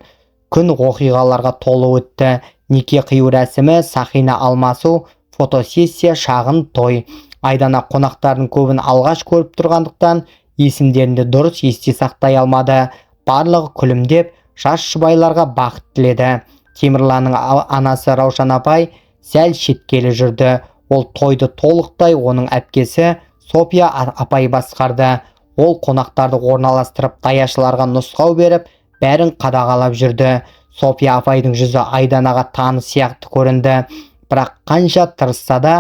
Күн оқиғаларға толы өтті. Неке қию рәсімі, сақина алмасу, фотосессия, шағын той. Айдана қонақтардың көбін алғаш көріп тұрғандықтан есімдерінде дұрыс есте сақтай алмады. Барлығы күлімдеп, жас жұбайларға бақыт тіледі. Темірланның анасы Раушан апай сәл шеткелі жүрді. Ол тойды толықтай оның әпкесі София апай басқарды. Ол қонақтарды орналастырып, даяшыларға нұсқау беріп, бәрін қадағалап жүрді. София апайдың жүзі Айданаға таныс сияқты көрінді. Бірақ қанша тырысса да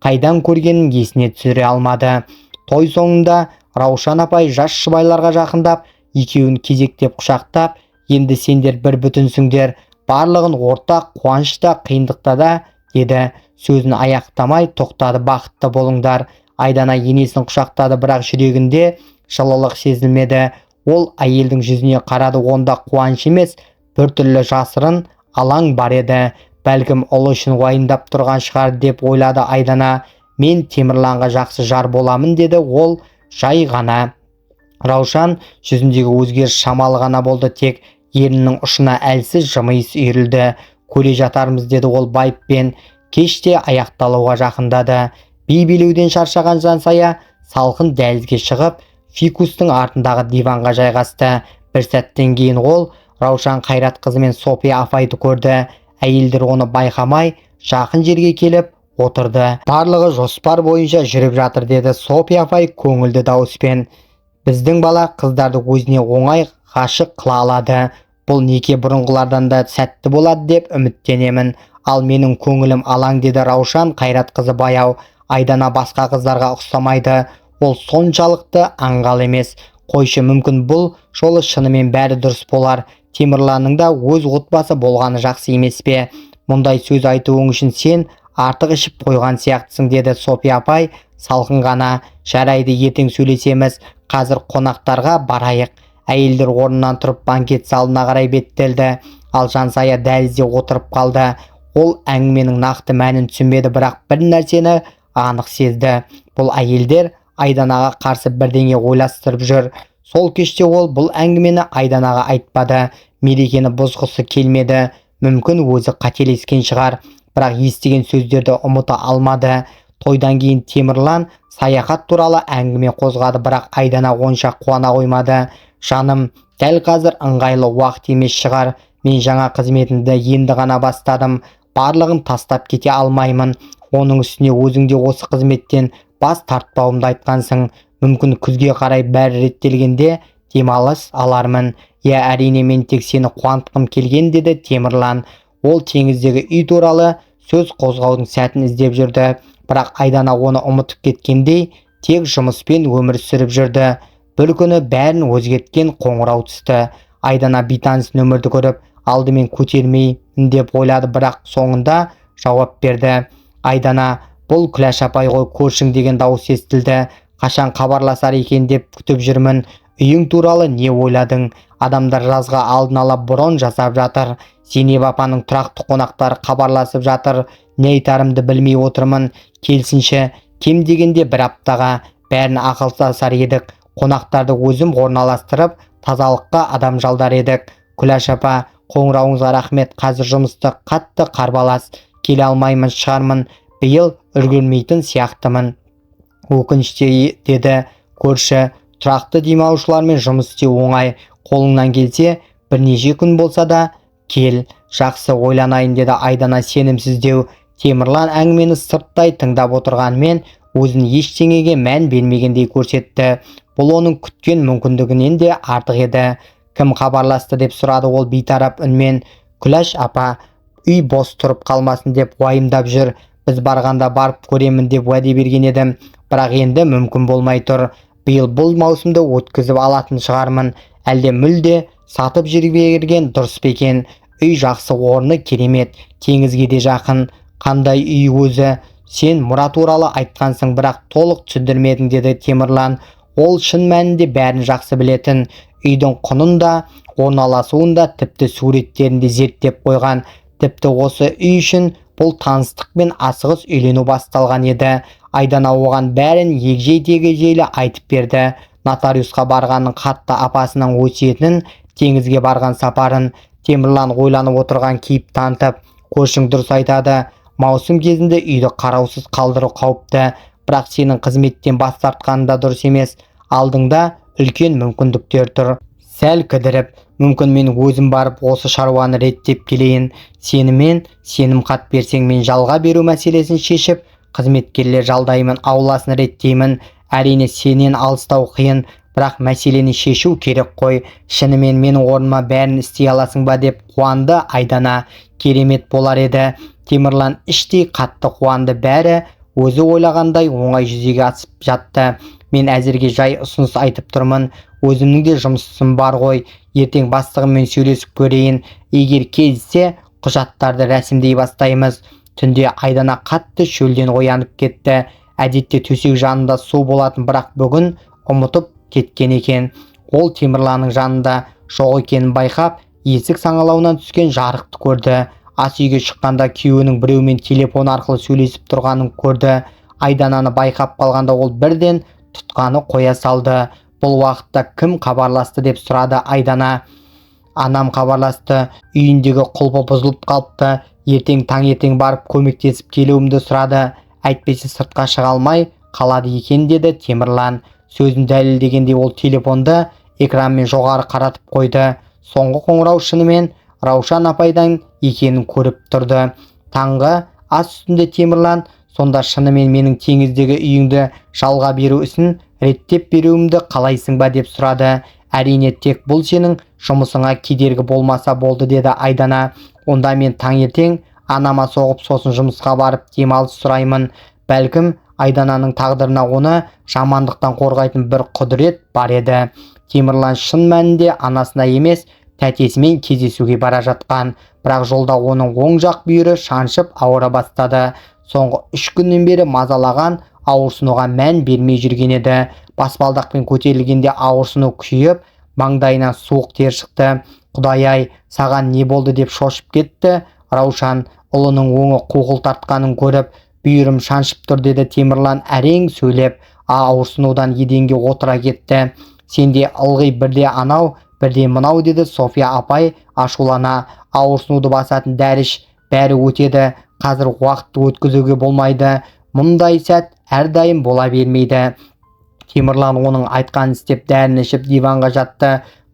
қайдан көргенін есіне түсіре алмады. Той соңында Раушан апай жас жұбайларға жақындап, екеуін кезектеп құшақтап, «Енді сендер бір бүтінсіңдер, барлығын ортақ қуанышта, қиындықта да», деді. Сөзін аяқтамай тоқтады. «Бақытты болыңдар». Айдана енесін құшақтады, бірақ жүрегінде жылылық сезілмеді. Ол әйелдің жүзіне қарады. Онда қуаныш емес, біртүрлі жасырын алаң бар еді. «Бәлкім ұлы үшін уайымдап тұрған шығар», деп ойлады Айдана. «Мен Темірланға жақсы жар боламын», деді ол жай ғана. Раушан жүзіндегі өзгеріс шамалы ғана болды. Тек ернінің ұшына әлсіз жымиыс үйірілді. «Көре жатармыз», деді ол байыппен. Кеште аяқталуға жақындады. Би билеуден шаршаған Жансая салқын дәлізге шығып, фикустың артындағы диванға жайғасты. Бір сәттен кейін ол Раушан Қайрат қызы мен София апайды көрді. Әйелдер оны байқамай жақын жерге келіп отырды. «Барлығы жоспар бойынша жүріп жатыр», деді София апай көңілді дауыспен. «Біздің бала қыздарды өзіне оңай ғашық қыла алады. Бұл неке бұрынғылардан да сәтті болады деп үміттенемін. Ал менің көңілім алаң», деді Раушан Қайрат қызы баяу. «Айдана басқа қыздарға ұқсамайды. Ол соншалықты аңғал емес. Қойшы, мүмкін бұл жолы шынымен бәрі дұрыс болар. Темірланның да өз отбасы болғаны жақсы емес пе? Мұндай сөз айтуың үшін сен артық ішіп қойған сияқтысың», деді София апай салқын ғана. «Жарайды, ертең сөйлесеміз. Қазір қонақтарға барайық». Әйелдер орнынан тұрып банкет залына қарай беттелді. Ал Жансая дәлізде отырып қалды. Ол әңгіменің нақты мәнін түсінбеді, бірақ бір нәрсені анық сезді. Бұл әйелдер Айданаға қарсы бірдеңе ойластырып жүр. Сол кеште ол бұл әңгімені Айданаға айтпады. Мерекені бұзғысы келмеді. Мүмкін өзі қателескен шығар, бірақ естіген сөздерді ұмыта алмады. Тойдан кейін Темірлан саяхат туралы әңгіме қозғады, бірақ Айдана онша қуана қоймады. «Жаным, дәл қазір ыңғайлы уақыт емес шығар. Мен жаңа қызметімді енді ғана бастадым. Барлығын тастап кете алмаймын. Оның үстіне өзің де осы қызметтен бас тартпауымды айтқансың. Мүмкін күзге қарай бәрі реттелгенде демалыс алармын». «Иә, әрине, мен тек сені қуантқым келген», деді Темірлан. Ол теңіздегі үй туралы сөз қозғаудың сәтін іздеп жүрді, бірақ Айдана оны ұмытып кеткендей тек жұмыспен өмір сүріп жүрді. Бір күні бәрін өзгерткен қоңырау түсті. Айдана бейтаныс нөмірді көріп, алдымен көтермеймін деп ойлады, бірақ соңында жауап берді. «Айдана, бұл Күләш апай ғой, көршің» деген дауыс естілді. «Қашан хабарласар екен деп күтіп жүрмін. Үйің туралы не ойладың? Адамдар жазға алдын ала бұрын жасап жатыр. Зейнеп апаның тұрақты қонақтары хабарласып жатыр. Не айтарымды білмей отырмын. Келсінші, кем дегенде бір аптаға бәрін ақылдасар едік. Қонақтарды өзім орналастырып, тазалыққа адам жалдар едік. Күләш апа, қоңырауыңызға рахмет. Қазір жұмысты қатты қарбалас. Келе алмаймын шығармын. Биыл үлгермейтін сияқтымын. Өкінішті, деді көрші. Тұрақты демалушылармен жұмыс істеу оңай. Қолыңнан келсе, бірнеше күн болса да кел. Жақсы, ойланайын, деді Айдана сенімсіздеу. Темірлан әңгімені сырттай тыңдап отырғанмен өзін ештеңеге мән бермегендей көрсетті. Бұл оның күткен мүмкіндігінен де артық еді. Кім хабарласты деп сұрады ол бейтарап үнмен. Күләш апа, үй бос тұрып қалмасын деп уайымдап жүр. Біз барғанда барып көремін деп уәде берген едім, бірақ енді мүмкін болмай тұр. Биыл бұл маусымды өткізіп алатын шығармын. Әлде мүлде сатып жіберген дұрыс па екен? Үй жақсы, орны керемет, теңізге де жақын. Қандай үй өзі? Сен мұра туралы айтқансың, бірақ толық түсіндірмедің, деді Темірлан. Ол шын мәнінде бәрін жақсы білетін. Үйдің құнын да, орналасуын да, тіпті суреттерін де зерттеп қойған. Тіпті осы үй үшін бұл таныстықпен асығыс үйлену басталған еді. Айдана оған бәрін егжей-тегжейлі айтып берді. Нотариусқа барғанын, қатты апасының өсиетін, теңізге барған сапарын. Темірлан ойланып отырған кейіп танытып, көршің дұрыс айтады. Маусым кезінде үйді қараусыз қалдыру қауіпті, бірақ сенің қызметтен бас тартқанында дұрыс емес. Алдыңда үлкен мүмкіндіктер тұр. Сәл кідіріп, мүмкін мен өзім барып осы шаруаны реттеп келейін. Сенім хат берсең, мен жалға беру мәселесін шешіп, қызметкерлер жалдаймын, ауласын реттеймін. Әрине сенен алыстау қиын, бірақ мәселені шешу керек қой. Шынымен менің орныма бәрін істей аласың ба деп қуанды Айдана. Керемет болар еді. Темірлан іштей қатты қуанды. Бәрі өзі ойлағандай оңай жүзеге асып жатты. Мен әзірге жай ұсыныс айтып тұрмын. Өзімнің де жұмысым бар ғой. Ертең бастығыммен сөйлесіп көрейін. Егер келсе, құжаттарды рәсімдей бастаймыз. Түнде Айдана қатты шөлден оянып кетті. Әдетте төсек жанында су болатын, бірақ бүгін ұмытып кеткен екен. Ол Темірланның жанында жоқ екенін байқап, есік саңылауынан түскен жарықты көрді. Ас үйге шыққанда күйеуінің біреумен телефон арқылы сөйлесіп тұрғанын көрді. Айдананы байқап қалғанда ол бірден тұтқаны қоя салды. Бұл уақытта кім хабарласты деп сұрады Айдана. Анам хабарласты. Үйіндегі құлпы бұзылып қалыпты. Таңертең барып көмектесіп келуімді сұрады. Әйтпесе сыртқа шыға алмай қалады екен, деді Темірлан. Сөзін дәлелдегенде ол телефонды экранмен жоғары қаратып қойды. Соңғы қоңырау шынымен Раушан апайдан екенін көріп тұрды. Таңғы ас үстінде Темірлан, сонда шынымен менің теңіздегі үйіңді жалға беру ісін реттеп беруімді қалайсың ба деп сұрады. Әрине, тек бұл сенің жұмысыңа кедергі болмаса болды, деді Айдана. Онда мен таңертең анама соғып, сосын жұмысқа барып демалыс сұраймын. Бәлкім Айдананың тағдырына оны жамандықтан қорғайтын бір құдірет бар еді. Темірлан шын мәнінде анасына емес, тәтесімен кездесуге бара жатқан, бірақ жолда оның оң жақ бүйірі шаншып ауыра бастады. Соңғы 3 күннен бері мазалаған ауырсынуға мән бермей жүрген еді. Баспалдақпен көтерілгенде ауырсыну күшейіп, маңдайынан суық тер шықты. Құдай-ай, саған не болды деп шошып кетті Раушан. Ұлының өңі қуғыл тартқанын көріп, бүйірім шаншып тұр, деді Темірлан әрең сөйлеп. Ауырсынудан еденге отыра кетті. Сенде ылғи бірде анау, бірде мынау, деді София апай ашулана. Ауырсынуды басатын дәріш, бәрі өтеді. Қазір уақытты өткізуге болмайды. Мұндай сәт әрдайым бола бермейді. Темірлан оның айтқанын істеп дәрін ішіп диванға жатты,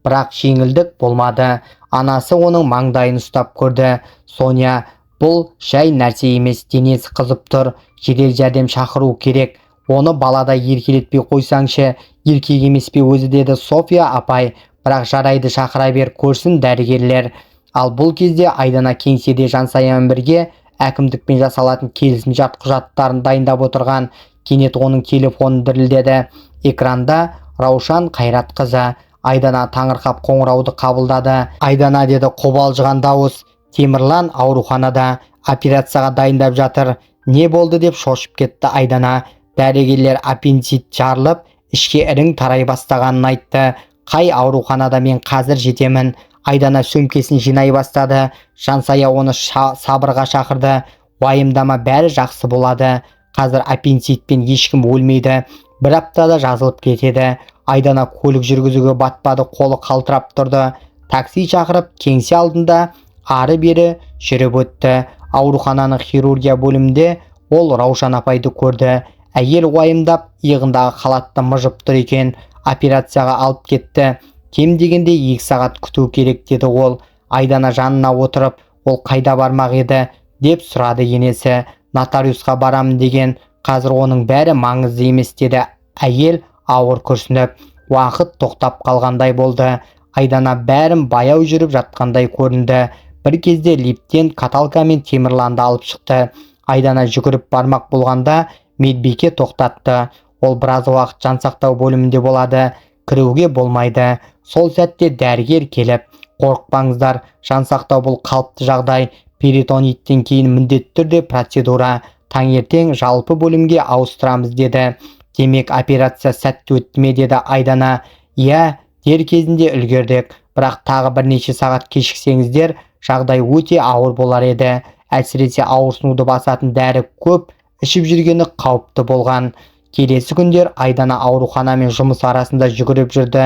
бірақ жеңілдік болмады. Анасы оның маңдайын ұстап көрді. Соня, бұл жай нәрсе емес, денесі қызып тұр. Жедел жәрдем шақыру керек. Оны балада еркелетпей қойсаңшы, еркек емес пе өзі, деді София апай. Бірақ жарайды, шақыра бер, көрсін дәрігерлер. Ал бұл кезде Айдана кеңседе Жансаямен бірге әкімдікпен жасалатын келісімшарт құжаттарын дайындап отырған. Кенет оның телефоны дірілдеді. Экранда Раушан Қайратқызы. Айдана таңырқап қоңырауды қабылдады. Айдана, деді қобалжыған дауыс. Темірлан ауруханада, операцияға дайындап жатыр. Не болды деп шошып кетті Айдана. Дәрігерлер аппендицит жарылып, ішке ірің тарай бастағанын айтты. Қай ауруханада, мен қазір жетемін. Айдана сөмкесін жинай бастады. Жансая оны сабырға шақырды. Уайымдама, бәрі жақсы болады. Қазір аппендицитпен ешкім өлмейді. 1 аптада жазылып кетеді. Айдана көлік жүргізуге батпады, қолы қалтырап тұрды. Такси шақырып кеңсе алдында ары-бері жүріп өтті. Аурухананың хирургия бөлімінде ол Раушан апайды көрді. Әйел уайымдап иығындағы халатты мыжып тұр екен. Операцияға алып кетті. Кем дегенде 2 сағат күту керек деді ол. Айдана жанына отырып, ол қайда бармақ еді деп сұрады енесі. Нотариусқа барамын деген, қазір оның бәрі маңызды емес деді әйел ауыр күрсініп. Уақыт тоқтап қалғандай болды. Айдана бәрін баяу жүріп жатқандай көрінді. Бір кезде лифттен каталка мен Темірланды алып шықты. Айдана жүгіріп бармақ болғанда медбике тоқтатты. Ол біраз уақыт жансақтау бөлімінде болады, кіруге болмайды. Сол сәтте дәрігер келіп, қорықпаңыздар, жансақтау бұл қалыпты жағдай, перитониттен кейін міндетті түрде процедура, таңертең жалпы бөлімге ауыстырамыз деді. Демек операция сәтті өтті ме деді Айдана. Иә, дер кезінде үлгердік, бірақ тағы бірнеше сағат кешіксеңіздер, жағдай өте ауыр болар еді. Әсіресе ауырсынуды басатын дәрі көп ішіп жүргені қауіпті болған. Келесі күндер Айдана аурухана мен жұмыс арасында жүгіріп жүрді.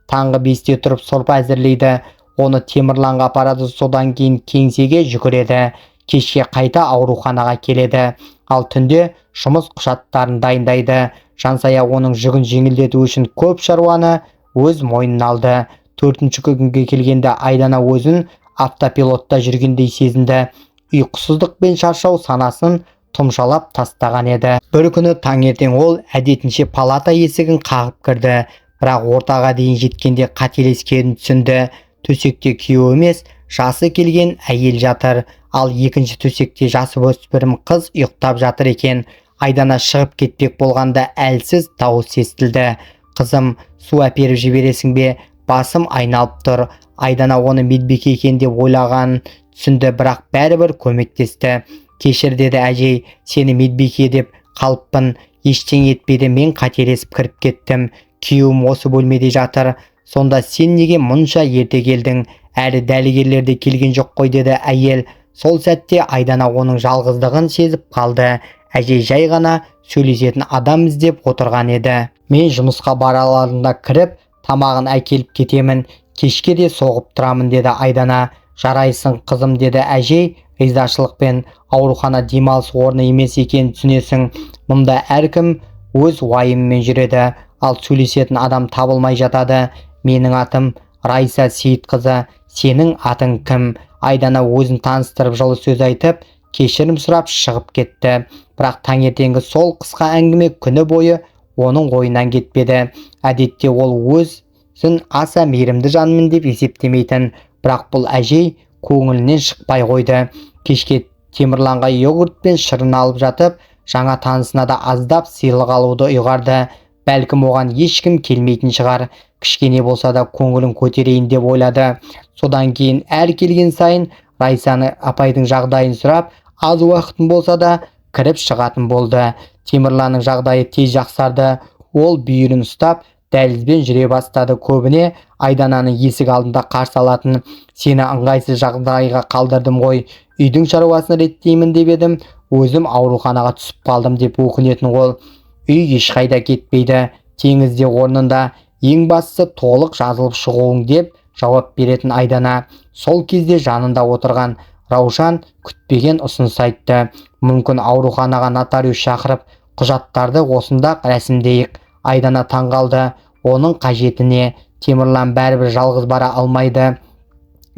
Таңғы 5-те тұрып сорпа әзірлейді. Оны Темірланға апарады, содан кейін кеңсеге жүгіреді. Кешке қайта ауруханаға келеді. Ал түнде жұмыс құжаттарын дайындайды. Жансая оның жүгін жеңілдету үшін көп шаруаны өз мойнына алды. 4-ші күнге келгенде Айдана өзін автопилотта жүргендей сезінді. Ұйқысыздық пен шаршау санасын тұмшалап тастаған еді. Бір күні таңертең ол әдетінше палата есігін қағып кірді. Бірақ ортаға дейін жеткенде қателескенін түсінді. Төсекте күйеуі емес, жасы келген әйел жатыр. Ал екінші төсекте жасөспірім қыз ұйықтап жатыр екен. Айдана шығып кетпек болғанда әлсіз дауыс естілді. Қызым, су әперіп жібересің бе? Басым айналып тұр. Айдана оны медбике екен деп ойлаған түсінді, бірақ бәрібір көмектесті. Кешір деді әжей, сені медбике деп қалыппын, ештеңе етпеді, мен қателесіп кіріп кеттім. Күйеуім осы бөлмеде жатыр. Сонда сен неге мұнша ерте келдің? Әлі дәрігерлер де келген жоқ қой деді әйел. Сол сәтте Айдана оның жалғыздығын сезіп қалды. Әжей жай ғана сөйлесетін адам іздеп отырған еді. Мен жұмысқа бараларында кіріп, тамағын әкеліп кетемін, кешке де соғып тұрамын деді Айдана. Жарайсың қызым деді әжей ризашылықпен. Аурухана демалыс орны емес екен, түсінесің. Мұнда әркім өз уайымымен жүреді, ал сөйлесетін адам табылмай жатады. Менің атым Райса Сейітқызы, сенің атың кім? Айдана өзін таныстырып жылы сөз айтып, кешірім сұрап шығып кетті. Бірақ таңертеңгі сол қысқа әңгіме күні бойы оның ойынан кетпеді. Әдетте ол өзін аса мейірімді жанмын деп есептемейтін, бірақ бұл әжей көңілінен шықпай қойды. Кешке Темірланға йогурт пен шырын алып жатып, жаңа танысына да аздап сыйлық алуды ұйғарды. Бәлкім оған ешкім келмейтін шығар, кішкене болса да көңілін көтерейін деп ойлады. Содан кейін әр келген сайын Райсаны апайдың жағдайын сұрап, аз уақытын болса да кіріп шығатын болды. Темірланның жағдайы тез жақсарды. Ол бүйірін ұстап, дәлізбен жүре бастады. Көбіне Айдананың есік алдында қарсы алатын. Сені ыңғайсыз жағдайға қалдырдым ғой, үйдің шаруасын реттеймін деп едім, өзім ауруханаға түсіп қалдым деп өкінетін ол. Үй ешқайда кетпейді, теңізде орнында, ең бастысы толық жазылып шығуың деп жауап беретін Айдана. Сол кезде жанында отырған Раушан күтпеген ұсыныс айтты. Мүмкін ауруханаға нотариус шақырып, құжаттарды осында рәсімдейік. Айдана таңғалды. Оның қажеті не? Темірлан бәрібір жалғыз бара алмайды.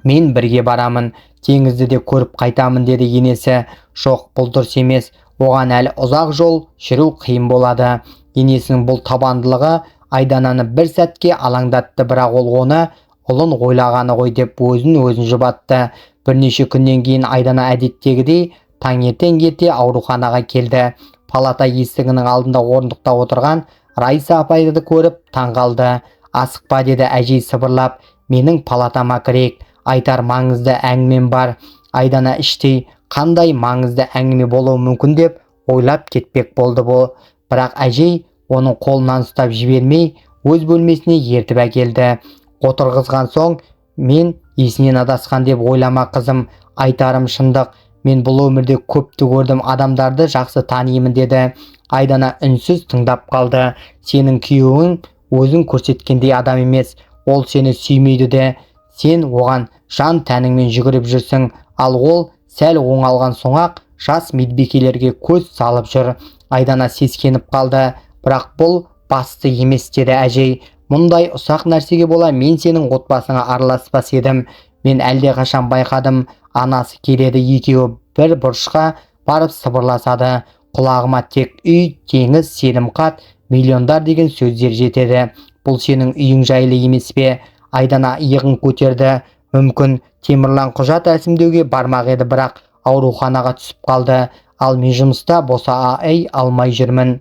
Мен бірге барамын, теңізді де көріп қайтамын деді енесі. Жоқ, бұл дұрыс емес. Оған әлі ұзақ жол жүру қиын болады. Енесінің бұл табандылығы Айдананы бір сәтке алаңдатты, бірақ ол оны ұлын ойлағаны ғой деп өзін жұбатты. Бірнеше күннен кейін Айдана әдеттегідей таңертең ерте ауруханаға келді. Палата есігінің алдында орындықта отырған Райса апайды көріп таңғалды. Асықпа деді әжей сыбырлап, менің палатама кірейік, айтар маңызды әңгімем бар. Айдана іштей қандай маңызды әңгіме болуы мүмкін деп ойлап кетпек болды бұл. Бірақ әжей оның қолынан ұстап жібермей өз бөлмесіне ертіп әкелді. Отырғызған соң, мен есінен адасқан деп ойлама қызым, айтарым шындық. Мен бұл өмірде көпті көрдім, адамдарды жақсы танимын деді. Айдана үнсіз тыңдап қалды. Сенің күйеуің өзің көрсеткендей адам емес. Ол сені сүймейді де, сен оған жан тәніңмен жүгіріп жүрсің, ал ол сәл оңалған соң-ақ жас медбикелерге көз салып жүр. Айдана сескеніп қалды. Бірақ бұл басты емес, деді әжей. Мұндай ұсақ нәрсеге бола мен сенің отбасыңа араласпас едім. Мен әлдеқашан байқадым, анасы келеді, екеуі бір бұрышқа барып сыбырласады. Құлағыма тек үй, теңіз, сенімхат, миллиондар деген сөздер жетеді. Бұл сенің үйің жайлы емес пе? Айдана иығын көтерді. Мүмкін Темірлан құжат рәсімдеуге бармақ еді, бірақ ауруханаға түсіп қалды. Ал мен жұмыста боса алмай жүрмін.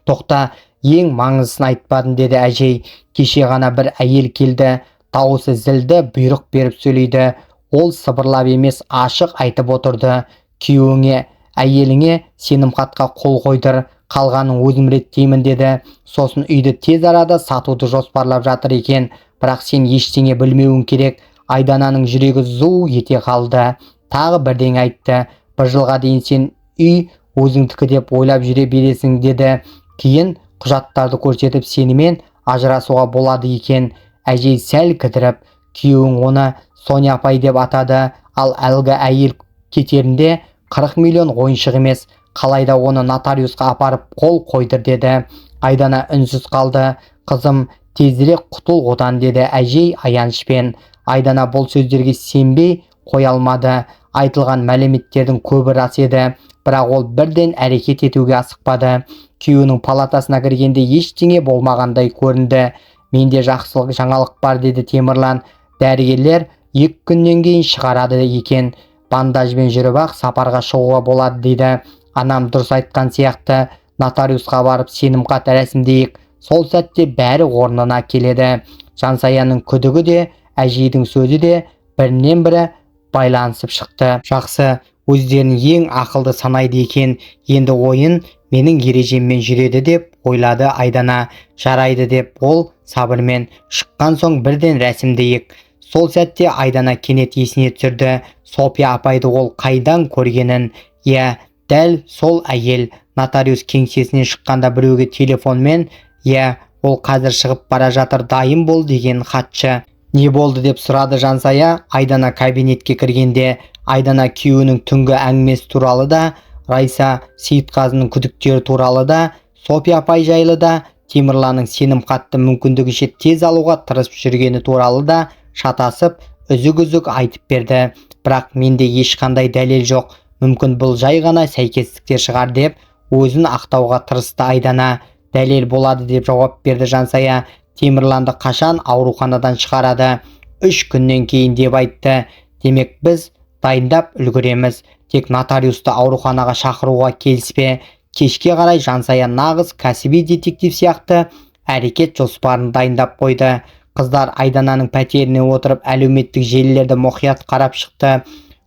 Тоқта, ең маңыздысын айтпадың, деді әжей. Кеше ғана бір әйел келді. Дауысы зілді, бұйрық беріп сөйлейді. Ол сыбырлап емес, ашық айтып отырды. Күйеуіңе, әйеліңе сенімхатқа қол қойдыр, қалғанын өзім реттеймін, деді. Сосын үйді тез арада сатуды жоспарлап жатыр екен. Бірақ сен ештеңе білмеуің керек. Айдананың жүрегі зу ете қалды. Тағы бірдеңе айтты. Бір жылға дейін сен үй өзіңдікі деп ойлап жүре бересің, деді. Кейін құжаттарды көрсетіп сенімен ажырасуға болады екен. Әжей сәл кідіріп, күйеуің оны Соня апай деп атады, ал әлгі әйел кетерінде 40 миллион ойыншық емес, қалайда оны нотариусқа апарып қол қойдыр, деді. Айдана үнсіз қалды. Қызым, тезірек құтыл одан, деді әжей аянышпен. Айдана бұл сөздерге сенбей қоя алмады. Айтылған мәліметтердің көбі рас еді, бірақ ол бірден әрекет етуге асықпады. Күйеуінің палатасына кіргенде ештеңе болмағандай көрінді. Менде жақсылық жаңалық бар, деді Темірлан. Дәрігерлер 2 күннен кейін шығарады екен. Бандажбен жүріп-ақ сапарға шығуға болады, дейді. Анам дұрыс айтқан сияқты. Нотариусқа барып сенімхат рәсімдейік. Сол сәтте бәрі орнына келеді. Жансаяның күдігі де, әжейдің сөзі де бірінен бірі байланысып шықты. Жақсы, өздерін ең ақылды санайды екен. Енді ойын менің ережеммен жүреді деп ойлады Айдана. Жарайды, деп ол сабырмен. Шыққан соң бірден рәсімдейік. Сол сәтте Айдана кенет есіне түсірді. София апайды ол қайдан көргенін. Иә, дәл сол әйел. Нотариус кеңсесінен шыққанда біреуге телефонмен, иә, ол қазір шығып бара жатыр, дайын бол, деген хатшы. Не болды деп сұрады Жансая Айдана кабинетке кіргенде. Айдана күйеуінің түнгі әңгімесі туралы да, Райса Сейітқазының күдіктері туралы да, София апай жайлы да, Темірланның сенімхатты мүмкіндігінше тез алуға тырысып жүргені туралы да шатасып, үзік-үзік айтып берді. Бірақ менде ешқандай дәлел жоқ. Мүмкін бұл жай ғана сәйкестіктер шығар, деп өзін ақтауға тырысты Айдана. Дәлел болады, деп жауап берді Жансая. Темірланды қашан ауруханадан шығарады? 3 күннен кейін, деп айтты. Демек біз дайындап үлгіреміз. Тек нотариусты ауруханаға шақыруға келіспе. Кешке қарай Жансая нағыз кәсіби детектив сияқты әрекет жоспарын дайындап қойды. Қыздар Айдананың пәтеріне отырып әлеуметтік желілерді мұқият қарап шықты.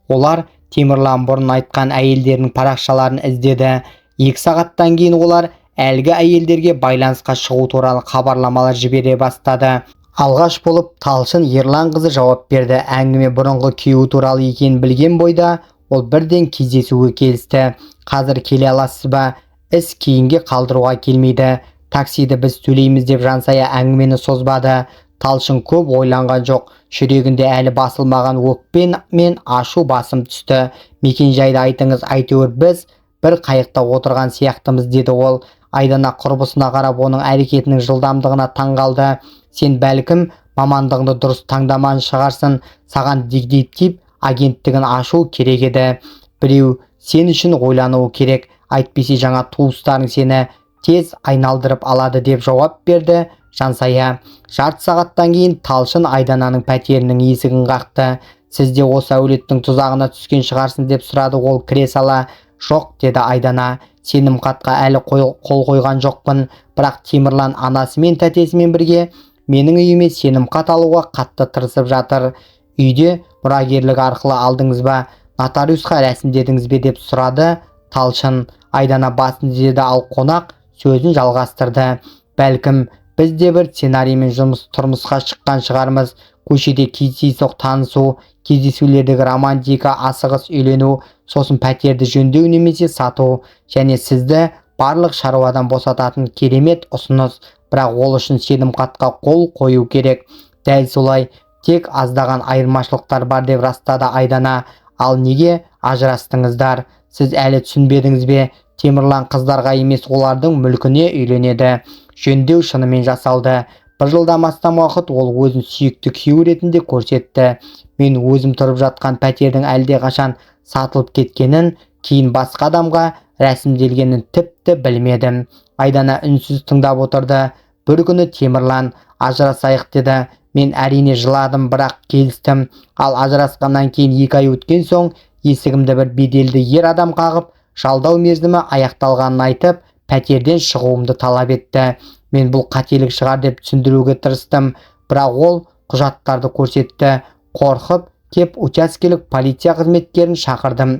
Олар Темірлан бұрын айтқан әйелдерінің парақшаларын іздеді. 2 сағаттан кейін олар әлгі әйелдерге байланысқа шығу туралы хабарламалар жібере бастады. Алғаш болып Талшын Ерлан қызы жауап берді. Әңгіме бұрынғы күйеуі туралы екенін білген бойда ол бірден кездесуге келісті. Қазір келе аласыз ба? Іс кейінге қалдыруға келмейді. Таксиді біз төлейміз, деп Жансая әңгімені созбады. Талшын көп ойланған жоқ. Жүрегінде әлі басылмаған өкпе мен ашу басым түсті. Мекен жайды айтыңыз, әйтеуір біз бір қайықта отырған сияқтымыз, деді ол. Айдана құрбысына қарап оның әрекетінің жылдамдығына таңғалды. Сен бәлкім мамандығыңды дұрыс таңдамаған шығарсың. Саған детектив агенттігін ашу керек еді. Біреу сен үшін ойлануы керек. Әйтпесе жаңа туыстарың сені тез айналдырып алады, деп жауап берді Жансая. Жарты сағаттан кейін Талшын Айдананың пәтерінің есігін қақты. Сіз де осы әулеттің тұзағына түскен шығарсың, деп сұрады ол кіре сала. Жоқ, деді Айдана. Сенімхатқа әлі қол қойған жоқпын, бірақ Темірлан анасы мен тәтесімен бірге менің үйіме сенімхат алуға қатты тырысып жатыр. Үйде мұрагерлік арқылы алдыңыз ба, нотариусқа рәсімдедіңіз бе, деп сұрады Талшын. Айдана басын изеді, ал қонақ сөзін жалғастырды. Бәлкім біз де бір сценариймен тұрмысқа шыққан шығармыз. Көшеде кездейсоқ танысу, кездесулердегі романтика, асығыс үйлену, сосын пәтерді жөндеу немесе сату, және сізді барлық шаруадан босататын керемет ұсыныс. бірақ ол үшін сенімхатқа қол қою керек. Дәл солай, тек аздаған айырмашылықтар бар деп растады Айдана. Ал неге ажырастыңыздар? Сіз әлі түсінбедіңіз бе? Темірлан қыздарға емес, олардың мүлкіне үйленеді. Жөндеу шынымен жасалды. 1 жылдан астам уақыт ол өзін сүйікті күйеу ретінде көрсетті. Мен өзім тұрып жатқан пәтердің әлдеқашан сатылып кеткенін, кейін басқа адамға рәсімделгенін тіпті білмедім. Айдана үнсіз тыңдап отырды. Бір күні Темірлан ажырасайық деді. Мен әрине жыладым, бірақ келістім. Ал ажырасқаннан кейін 2 ай өткен соң есігімді бір беделді ер адам қағып, жалдау мерзімі аяқталғанын айтып, пәтерден шығуымды талап етті. Мен бұл қателік шығар деп түсіндіруге тырыстым, бірақ ол құжаттарды көрсетті. Қорқып кеп учаскелік полиция қызметкерін шақырдым.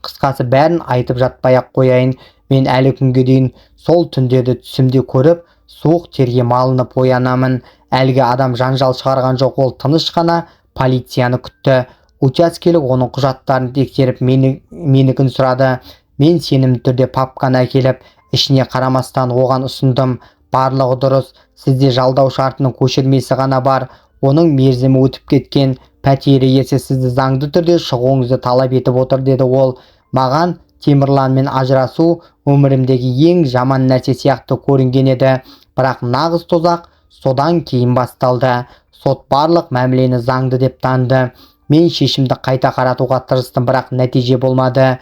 Қысқасы бәрін айтып жатпай-ақ қояйын. Мен әлі күнге дейін сол түндерді түсімде көріп, суық терге малынып оянамын. Әлгі адам жанжал шығарған жоқ, ол тыныш қана полицияны күтті. Учаскелік оның құжаттарын тексеріп менікін сұрады. Мен сенімді түрде папканы әкеліп, ішіне қарамастан оған ұсындым. Барлығы дұрыс, сізде жалдау шартының көшірмесі ғана бар. Оның мерзімі өтіп кеткен. Пәтер иесі сізді заңды түрде шығуыңызды талап етіп отыр, деді ол. Маған Темірланмен ажырасу өмірімдегі ең жаман нәрсе сияқты көрінген еді. Бірақ нағыз тозақ содан кейін басталды. Сот барлық мәмілені заңды деп таныды. Мен шешімді қайта қаратуға тырыстым, бірақ нәтиже болмады.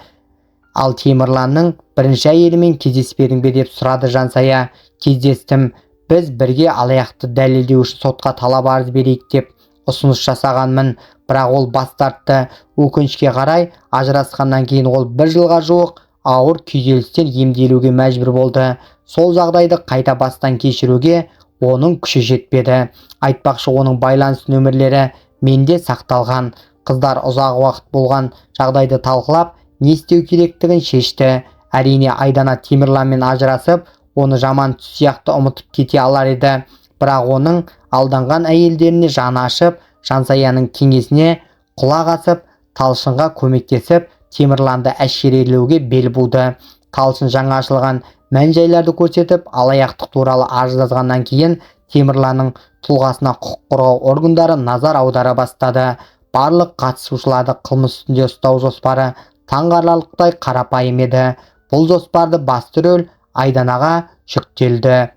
Ал Темірланның бірінші әйелімен кездеспедің бе деп сұрады Жансая. Кездестім. Біз бірге алаяқты дәлелдеу үшін сотқа талап арыз берейік деп ұсыныс жасағанмын, бірақ ол бас тартты. Өкінішке қарай, ажырасқаннан кейін ол 1 жылға жуық ауыр күйзелістен емделуге мәжбүр болды. Сол жағдайды қайта бастан кешіруге оның күші жетпеді. Айтпақшы, оның байланыс нөмірлері менде сақталған. Қыздар ұзақ уақыт болған жағдайды талқылап, не істеу керектігін шешті. Әрине, Айдана Темірланмен ажырасып, оны жаман түс сияқты ұмытып кете алар еді. Бірақ оның алданған әйелдеріне жаны ашып, Жансаяның кеңесіне құлақ асып, Талшынға көмектесіп, Темірланды әшкерелеуге бел буды. Талшын жаңа ашылған мән-жайларды көрсетіп, алаяқтық туралы арыз жазғаннан кейін Темірланның тұлғасына құқық қорғау органдары назар аудара бастады. Барлық қатысушыларды қылмыс үстінде ұстау жоспары таңғаларлықтай қарапайым еді. Бұл жоспарды басты рөл Айданаға жүктелді.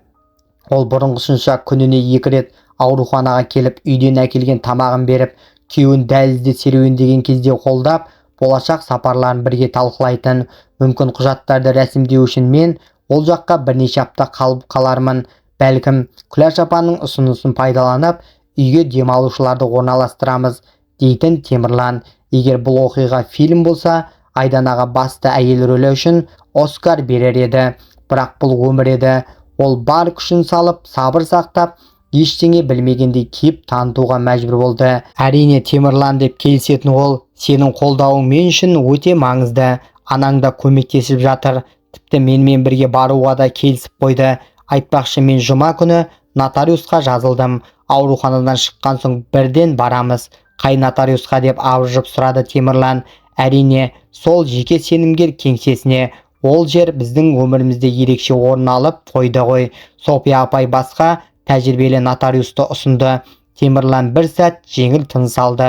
Ол бұрынғысынша күніне 2 рет ауруханаға келіп, үйден әкелген тамағын беріп, күйеуін дәлізде серуендеген кезде қолдап, болашақ сапарларын бірге талқылайтын. Мүмкін құжаттарды рәсімдеу үшін мен ол жаққа бірнеше апта қалып қалармын. Бәлкім, Күләш апаның ұсынысын пайдаланып, үйге демалушыларды орналастырамыз, дейтін Темірлан. Егер бұл оқиға фильм болса, Айданаға басты әйел рөлі үшін Оскар берер еді. Бірақ бұл өмір еді. Ол бар күшін салып, сабыр сақтап, ештеңе білмегендей кейіп танытуға мәжбүр болды. Әрине, Темірлан деп келісетін ол, сенің қолдауың мен үшін өте маңызды. Анаң да көмектесіп жатыр. Тіпті менімен бірге баруға да келісіп қойды. Айтпақшы, мен жұма күні нотариусқа жазылдым. Ауруханадан шыққан соң бірден барамыз. Қай нотариусқа деп абыржып сұрады Темірлан. Әрине, сол жеке сенімгер кеңсесіне. Ол жер біздің өмірімізде ерекше орын алып қойды ғой. София апай басқа тәжірибелі нотариусты ұсынды. Темірлан бір сәт жеңіл тыныс алды.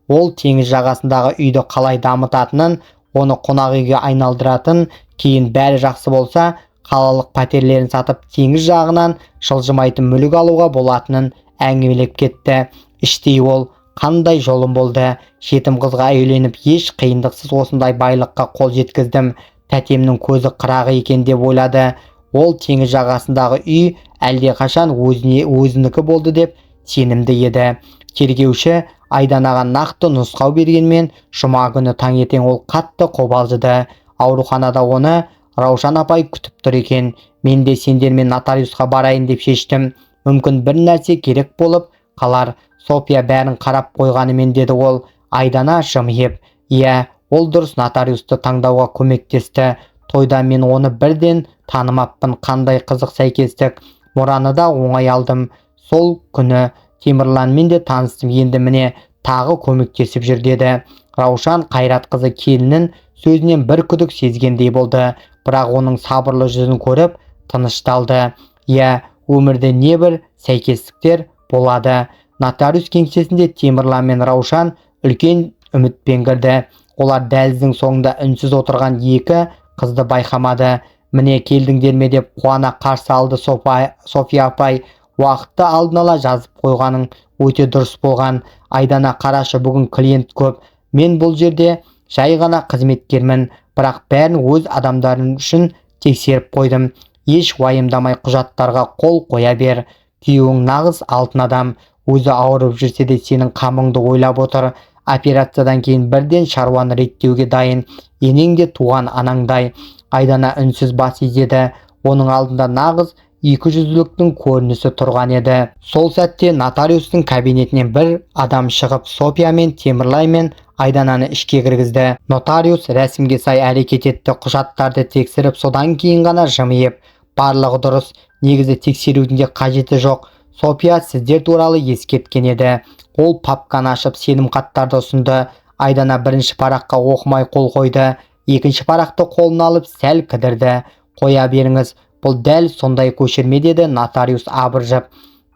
Ол теңіз жағасындағы үйді қалай дамытатынын, оны қонақ үйге айналдыратын, кейін бәрі жақсы болса, қалалық пәтерлерін сатып теңіз жағынан жылжымайтын мүлік алуға болатынын әңгімелеп кетті. Іштей ол, қандай жолым болды. Жетім қызға үйленіп, еш қиындықсыз осындай байлыққа қол жеткіздім. Тәтемнің көзі қырағы екен деп ойлады. Ол теңіз жағасындағы үй әлдеқашан өзінікі болды деп сенімді еді. Тергеуші Айданаға нақты нұсқау бергенмен, жұма күні таңертең ол қатты қобалжыды. Ауруханада оны Раушан апай күтіп тұр екен. Мен де сендермен нотариусқа барайын деп шештім. Мүмкін бір нәрсе керек болып қалар. София бәрін қарап қойғанымен, деді ол. Айдана жымиып, иә, ол дұрыс, нотариусты таңдауға көмектесті. Тойда мен оны бірден танымаппын. Қандай қызық сәйкестік. Мұраны да оңай алдым. Сол күні Темірланмен де таныстым. Енді міне тағы көмектесіп жүр, деді. Раушан Қайрат қызы келіннің сөзінен бір күдік сезгендей болды. Бірақ оның сабырлы жүзін көріп тынышталды. Иә, өмірде небір сәйкестіктер болады. Нотариус кеңсесінде Темірлан мен Раушан үлкен үмітпен кірді. Олар дәліздің соңында үнсіз отырған екі қызды байқамады. Міне келдіңдер ме деп қуана қарсы алды София апай. Уақытты алдын ала жазып қойғаның өте дұрыс болған. Айдана, қарашы, бүгін клиент көп. Мен бұл жерде жай ғана қызметкермін, бірақ бәрін өз адамдарым үшін тексеріп қойдым. Еш уайымдамай құжаттарға қол қоя бер. Күйеуің нағыз алтын адам. Өзі ауырып жүрсе де сенің қамыңды ойлап отыр. Операциядан кейін бірден шаруаны реттеуге дайын. Енең де туған анаңдай. Айдана үнсіз бас изеді. Оның алдында нағыз екі жүзділіктің көрінісі тұрған еді. Сол сәтте нотариустың кабинетінен бір адам шығып София мен Темірлан мен Айдананы ішке кіргізді. Нотариус рәсімге сай әрекет етті. Құжаттарды тексеріп, содан кейін ғана жымиып, барлығы дұрыс, негізі тексерудің де қажеті жоқ. София сіздер туралы ескерткен еді. Ол папканы ашып сенімхаттарды ұсынды. Айдана бірінші параққа оқымай қол қойды. Екінші парақты қолына алып сәл кідірді. Қоя беріңіз, бұл дәл сондай көшірме, деді нотариус абыржып.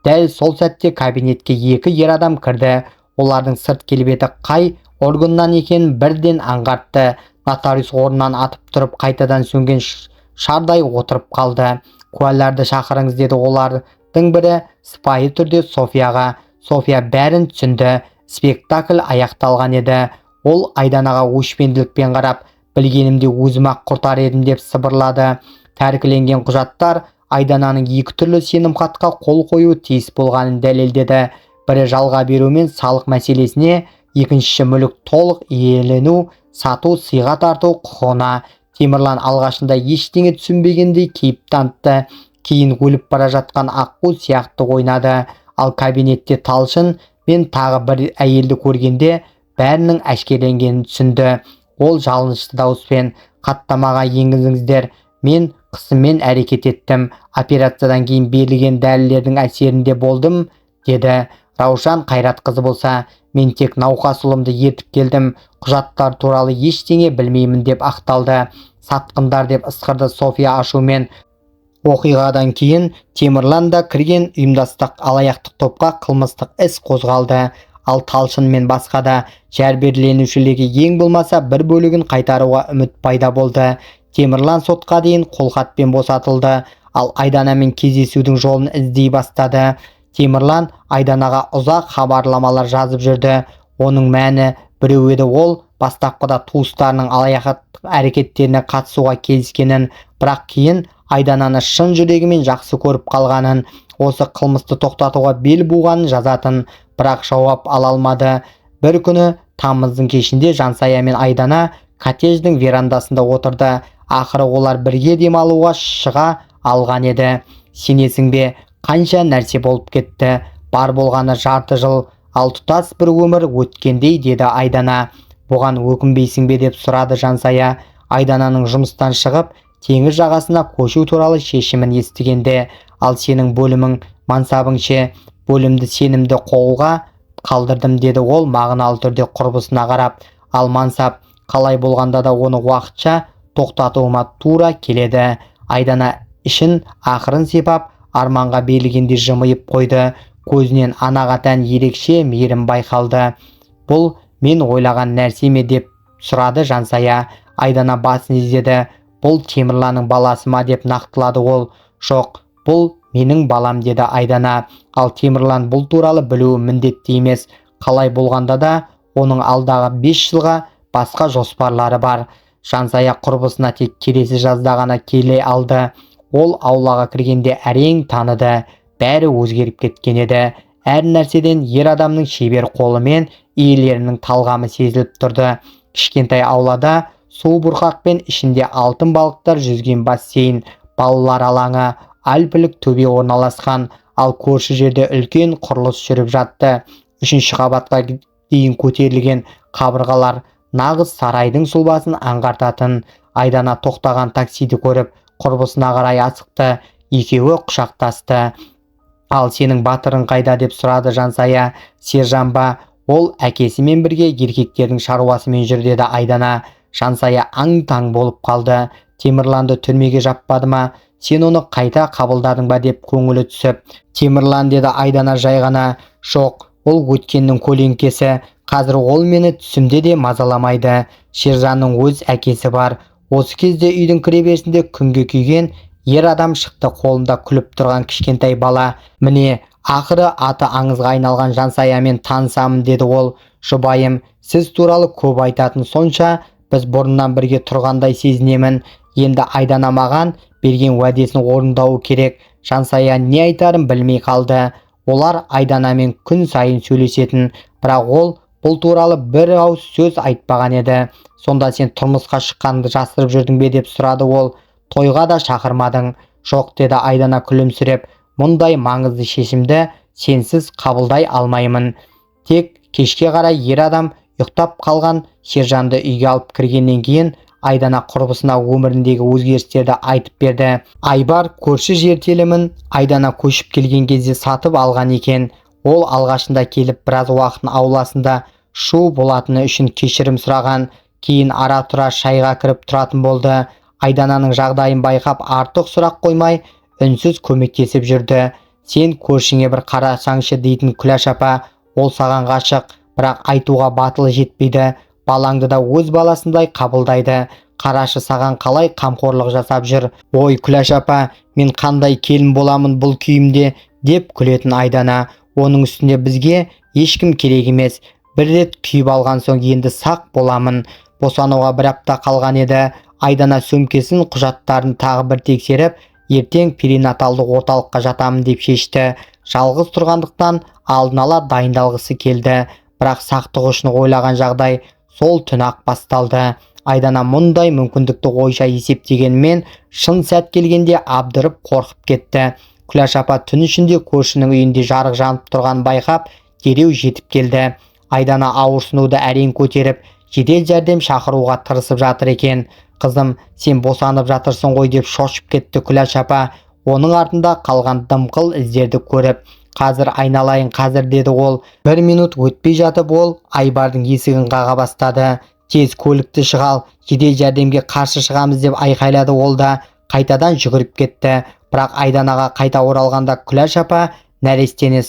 Дәл сол сәтте кабинетке екі ер адам кірді. Олардың сырт келбеті қай органнан екенін бірден аңғартты. Нотариус орнынан атып тұрып қайтадан сөнген шардай отырып қалды. Куәларды шақырыңыз, деді олардың бірі сыпайы түрде Софияға. София бәрін түсінді. Спектакль аяқталған еді. Ол Айданаға өшпенділікпен қарап, білгенімде өзім-ақ құртар едім деп сыбырлады. Тәркіленген құжаттар Айдананың екі түрлі сенімхатқа қол қою тиіс болғанын дәлелдеді. Бірі жалға беру мен салық мәселесіне, екіншісі мүлік толық иелену, сату, сыйға тарту құқығына. Темірлан алғашында ештеңе түсінбегендей кейіп танытты. Кейін өліп бара жатқан аққу сияқты ойнады. Ал кабинетте Талшын мен тағы бір әйелді көргенде бәрінің әшкереленгенін түсінді. Ол жалынышты дауыспен: хаттамаға енгізіңіздер. Мен қысыммен әрекет еттім. Операциядан кейін берілген дәрілердің әсерінде болдым, деді. Раушан Қайратқызы болса: мен тек науқас ұлымды ертіп келдім. Құжаттар туралы ештеңе білмеймін, деп ақталды. Сатқындар, деп ысқырды София ашумен. Оқиғадан кейін Темірлан да кірген ұйымдастық алаяқтық топқа қылмыстық іс қозғалды. Ал Талшын мен басқа да жәбірленушілерге ең болмаса бір бөлігін қайтаруға үміт пайда болды. Темірлан сотқа дейін қолхатпен босатылды. Ал Айданамен кездесудің жолын іздей бастады. Темірлан Айданаға ұзақ хабарламалар жазып жүрді. Оның мәні біреу еді: ол бастапқыда туыстарының алаяқтық әрекеттеріне қатысуға келіскенін, бірақ кейін Айдананы шын жүрегімен жақсы көріп қалғанын, осы қылмысты тоқтатуға бел буғанын жазатын, бірақ жауап ала алмады. Бір күні тамыздың кешінде Жансая мен Айдана коттедждің верандасында отырды. Ақыры олар бірге демалуға шыға алған еді. Сенесің бе, қанша нәрсе болып кетті. Бар болғаны жарты жыл, ал тұтас бір өмір өткендей, деді Айдана. Бұған өкінбейсің бе, деп сұрады Жансая. Айдананың жұмыстан шығып теңіз жағасына көшу туралы шешімін естігенде. Ал сенің бөлімің, мансабың ше? Бөлімді сенімді қолға қалдырдым, деді ол мағыналы түрде құрбысына қарап. Ал мансап, қалай болғанда да оны уақытша тоқтатуыма тура келеді. Айдана ішін ақырын сипап, арманға берілгенде жымиып қойды. Көзінен анаға тән ерекше мейірім байқалды. Бұл мен ойлаған нәрсе ме, деп сұрады Жансая. Айдана басын изеді. Бұл Темірланның баласы ма, деп нақтылады ол. Жоқ, бұл менің балам, деді Айдана. Ал Темірлан бұл туралы білуі міндетті емес. Қалай болғанда да оның алдағы 5 жылға басқа жоспарлары бар. Жансая құрбысына тек келесі жазда ғана келе алды. Ол аулаға кіргенде әрең таныды. Бәрі өзгеріп кеткен еді. Әр нәрседен ер адамның шебер қолы мен иелерінің талғамы сезіліп тұрды. Кішкентай аулада су бұрқақпен ішінде алтын балықтар жүзген бассейн, балалар алаңы, альпілік төбе орналасқан. Ал көрші жерде үлкен құрылыс жүріп жатты. 3-ші қабатқа дейін көтерілген қабырғалар нағыз сарайдың сұлбасын аңғартатын. Айдана тоқтаған таксиді көріп құрбысына қарай асықты. Екеуі құшақтасты. Ал сенің батырың қайда, деп сұрады Жансая. Сержан ба? Ол әкесімен бірге еркектердің шаруасымен жүр, деді Айдана. Жансая аң-таң болып қалды. Темірланды түрмеге жаппады ма? сен оны қайта қабылдадың ба деп көңілі түсіп. Темірлан, деді Айдана жай ғана. Жоқ, ол өткеннің көлеңкесі. Қазір ол мені түсімде де мазаламайды. Сержанның өз әкесі бар. Осы кезде үйдің кіреберісінде күнге күйген ер адам шықты, қолында күліп тұрған кішкентай бала. Міне, ақыры аты аңызға айналған Жансаямен танысамын, деді ол. Жұбайым, сіз туралы көп айтатын сонша, біз бұрыннан бірге тұрғандай сезінемін. Енді Айдана маған берген уәдесін орындауы керек. Жансая не айтарын білмей қалды. Олар Айданамен күн сайын сөйлесетін, бірақ ол бұл туралы бір ауыз сөз айтпаған еді. Сонда сен тұрмысқа шыққанды жасырып жүрдің бе деп сұрады ол. Тойға да шақырмадың. Жоқ, деді Айдана күлімсіреп. Мұндай маңызды шешімді сенсіз қабылдай алмаймын. Тек кешке қарай ер адам ұйықтап қалған сержанды үйге алып кіргеннен кейін Айдана құрбысына өміріндегі өзгерістерді айтып берді. Айбар көрші жер телімін Айдана көшіп келген кезде сатып алған екен. Ол алғашында келіп біраз уақытын ауласында шу болатыны үшін кешірім сұраған. Кейін ара-тұра шайға кіріп тұратын болды. Айдананың жағдайын байқап артық сұрақ қоймай үнсіз көмектесіп жүрді. Сен көршіңе бір қарасаңшы, дейтін Күләш апа. Ол саған ғашық, бірақ айтуға батылы жетпейді. Балаңды да өз баласындай қабылдайды. Қарашы, саған қалай қамқорлық жасап жүр. Ой, Күләш апа, мен қандай келін боламын бұл күйімде, деп күлетін Айдана. Оның үстіне бізге ешкім керек емес. Бір рет күйіп алған соң енді сақ боламын. Босануға бір апта қалған еді. Айдана сөмкесін, құжаттарын тағы бір тексеріп, ертең перинаталдық орталыққа жатамын деп шешті. Жалғыз тұрғандықтан алдын ала дайындалғысы келді. Бірақ сақтық үшін ойлаған жағдай сол түн-ақ басталды. Айдана мұндай мүмкіндікті ойша есептегенмен шын сәт келгенде абдырып қорқып кетті. Күләш апа түн ішінде көршінің үйінде жарық жанып тұрғанын байқап, дереу жетіп келді. Айдана ауырсынуды әрең көтеріп, жедел жәрдем шақыруға тырысып жатыр екен. Қызым, сен босанып жатырсың ғой, деп шошып кетті Күләш апа. Оның артында қалған дымқыл іздерді көріп. Қазір айналайын, қазір, деді ол. Бір минут өтпей жатып ол Айбардың есігін қаға бастады. Тез көлікті шығал, жедел жәрдемге қарсы шығамыз, деп айқайлады ол да. Қайтадан жүгіріп кетті. Бірақ Айданаға қайта оралғанда Күләш апа нәрестені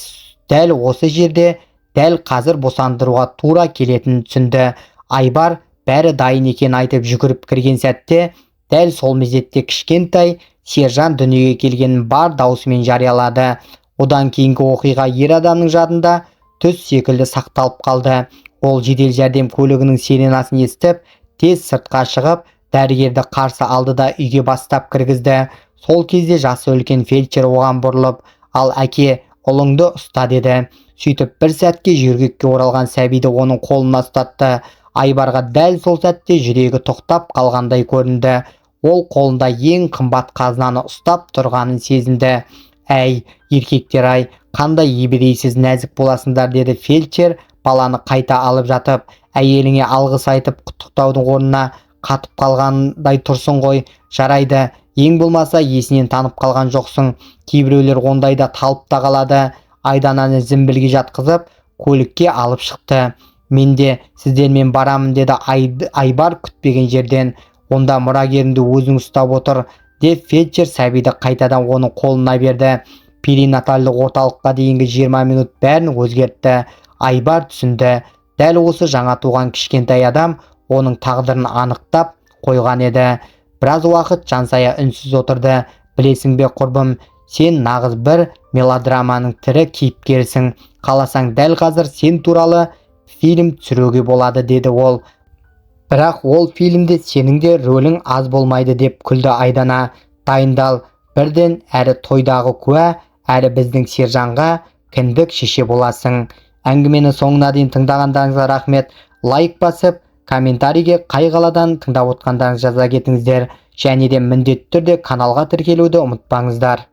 дәл осы жерде, дәл қазір босандыруға тура келетінін түсінді. Айбар бәрі дайын екен айтып жүгіріп кірген сәтте, дәл сол мезетте кішкентай сержан дүниеге келгенін бар даусымен жариялады. Одан кейінгі оқиға ер адамның жадында түс секілді сақталып қалды. Ол жедел жәрдем көлігінің сиренасын естіп, тез сыртқа шығып, дәрігерді қарсы алды да үйге бастап кіргізді. Сол кезде жасы үлкен фельдшер оған бұрылып, ал әке, ұлыңды ұста, деді. Сөйтіп бір сәтке жөргекке оралған сәбиді оның қолына ұстатты. Айбарға дәл сол сәтте жүрегі тоқтап қалғандай көрінді. Ол қолында ең қымбат қазынаны ұстап тұрғанын сезінді. Әй, еркектер-ай, қандай ебедейсіз нәзік боласыңдар, деді фельдшер баланы қайта алып жатып. Әйеліңе алғыс айтып құттықтаудың орнына қатып қалғандай тұрсың ғой. Жарайды, ең болмаса есінен танып қалған жоқсың. Кейбіреулер ондайда талып та қалады. Айдананы зімбілге жатқызып, көлікке алып шықты. Мен де сіздермен барамын, деді Айбар күтпеген жерден. Онда мұрагеріңді өзің ұстап отыр, деп фельдшер сәбиді қайтадан оның қолына берді. Перинаталдық орталыққа дейінгі 20 минут бәрін өзгертті. Айбар түсінді. Дәл осы жаңа туған кішкентай адам оның тағдырын анықтап қойған еді. Біраз уақыт Жансая үнсіз отырды. Білесің бе құрбым, сен нағыз бір мелодраманың тірі кейіпкерісің. Қаласаң дәл қазір сен туралы фильм түсіруге болады, деді ол. Бірақ ол фильмде сенің де рөлің аз болмайды, деп күлді Айдана. Дайындал, бірден әрі тойдағы куә, әрі біздің сержанға кіндік шеше боласың. Әңгімені соңына дейін тыңдағандарыңызға рахмет. Лайк басып, комментарийге қай қаладан тыңдап отқандарыңызды жаза кетіңіздер. Және де міндетті түрде каналға тіркелуді ұмытпаңыздар.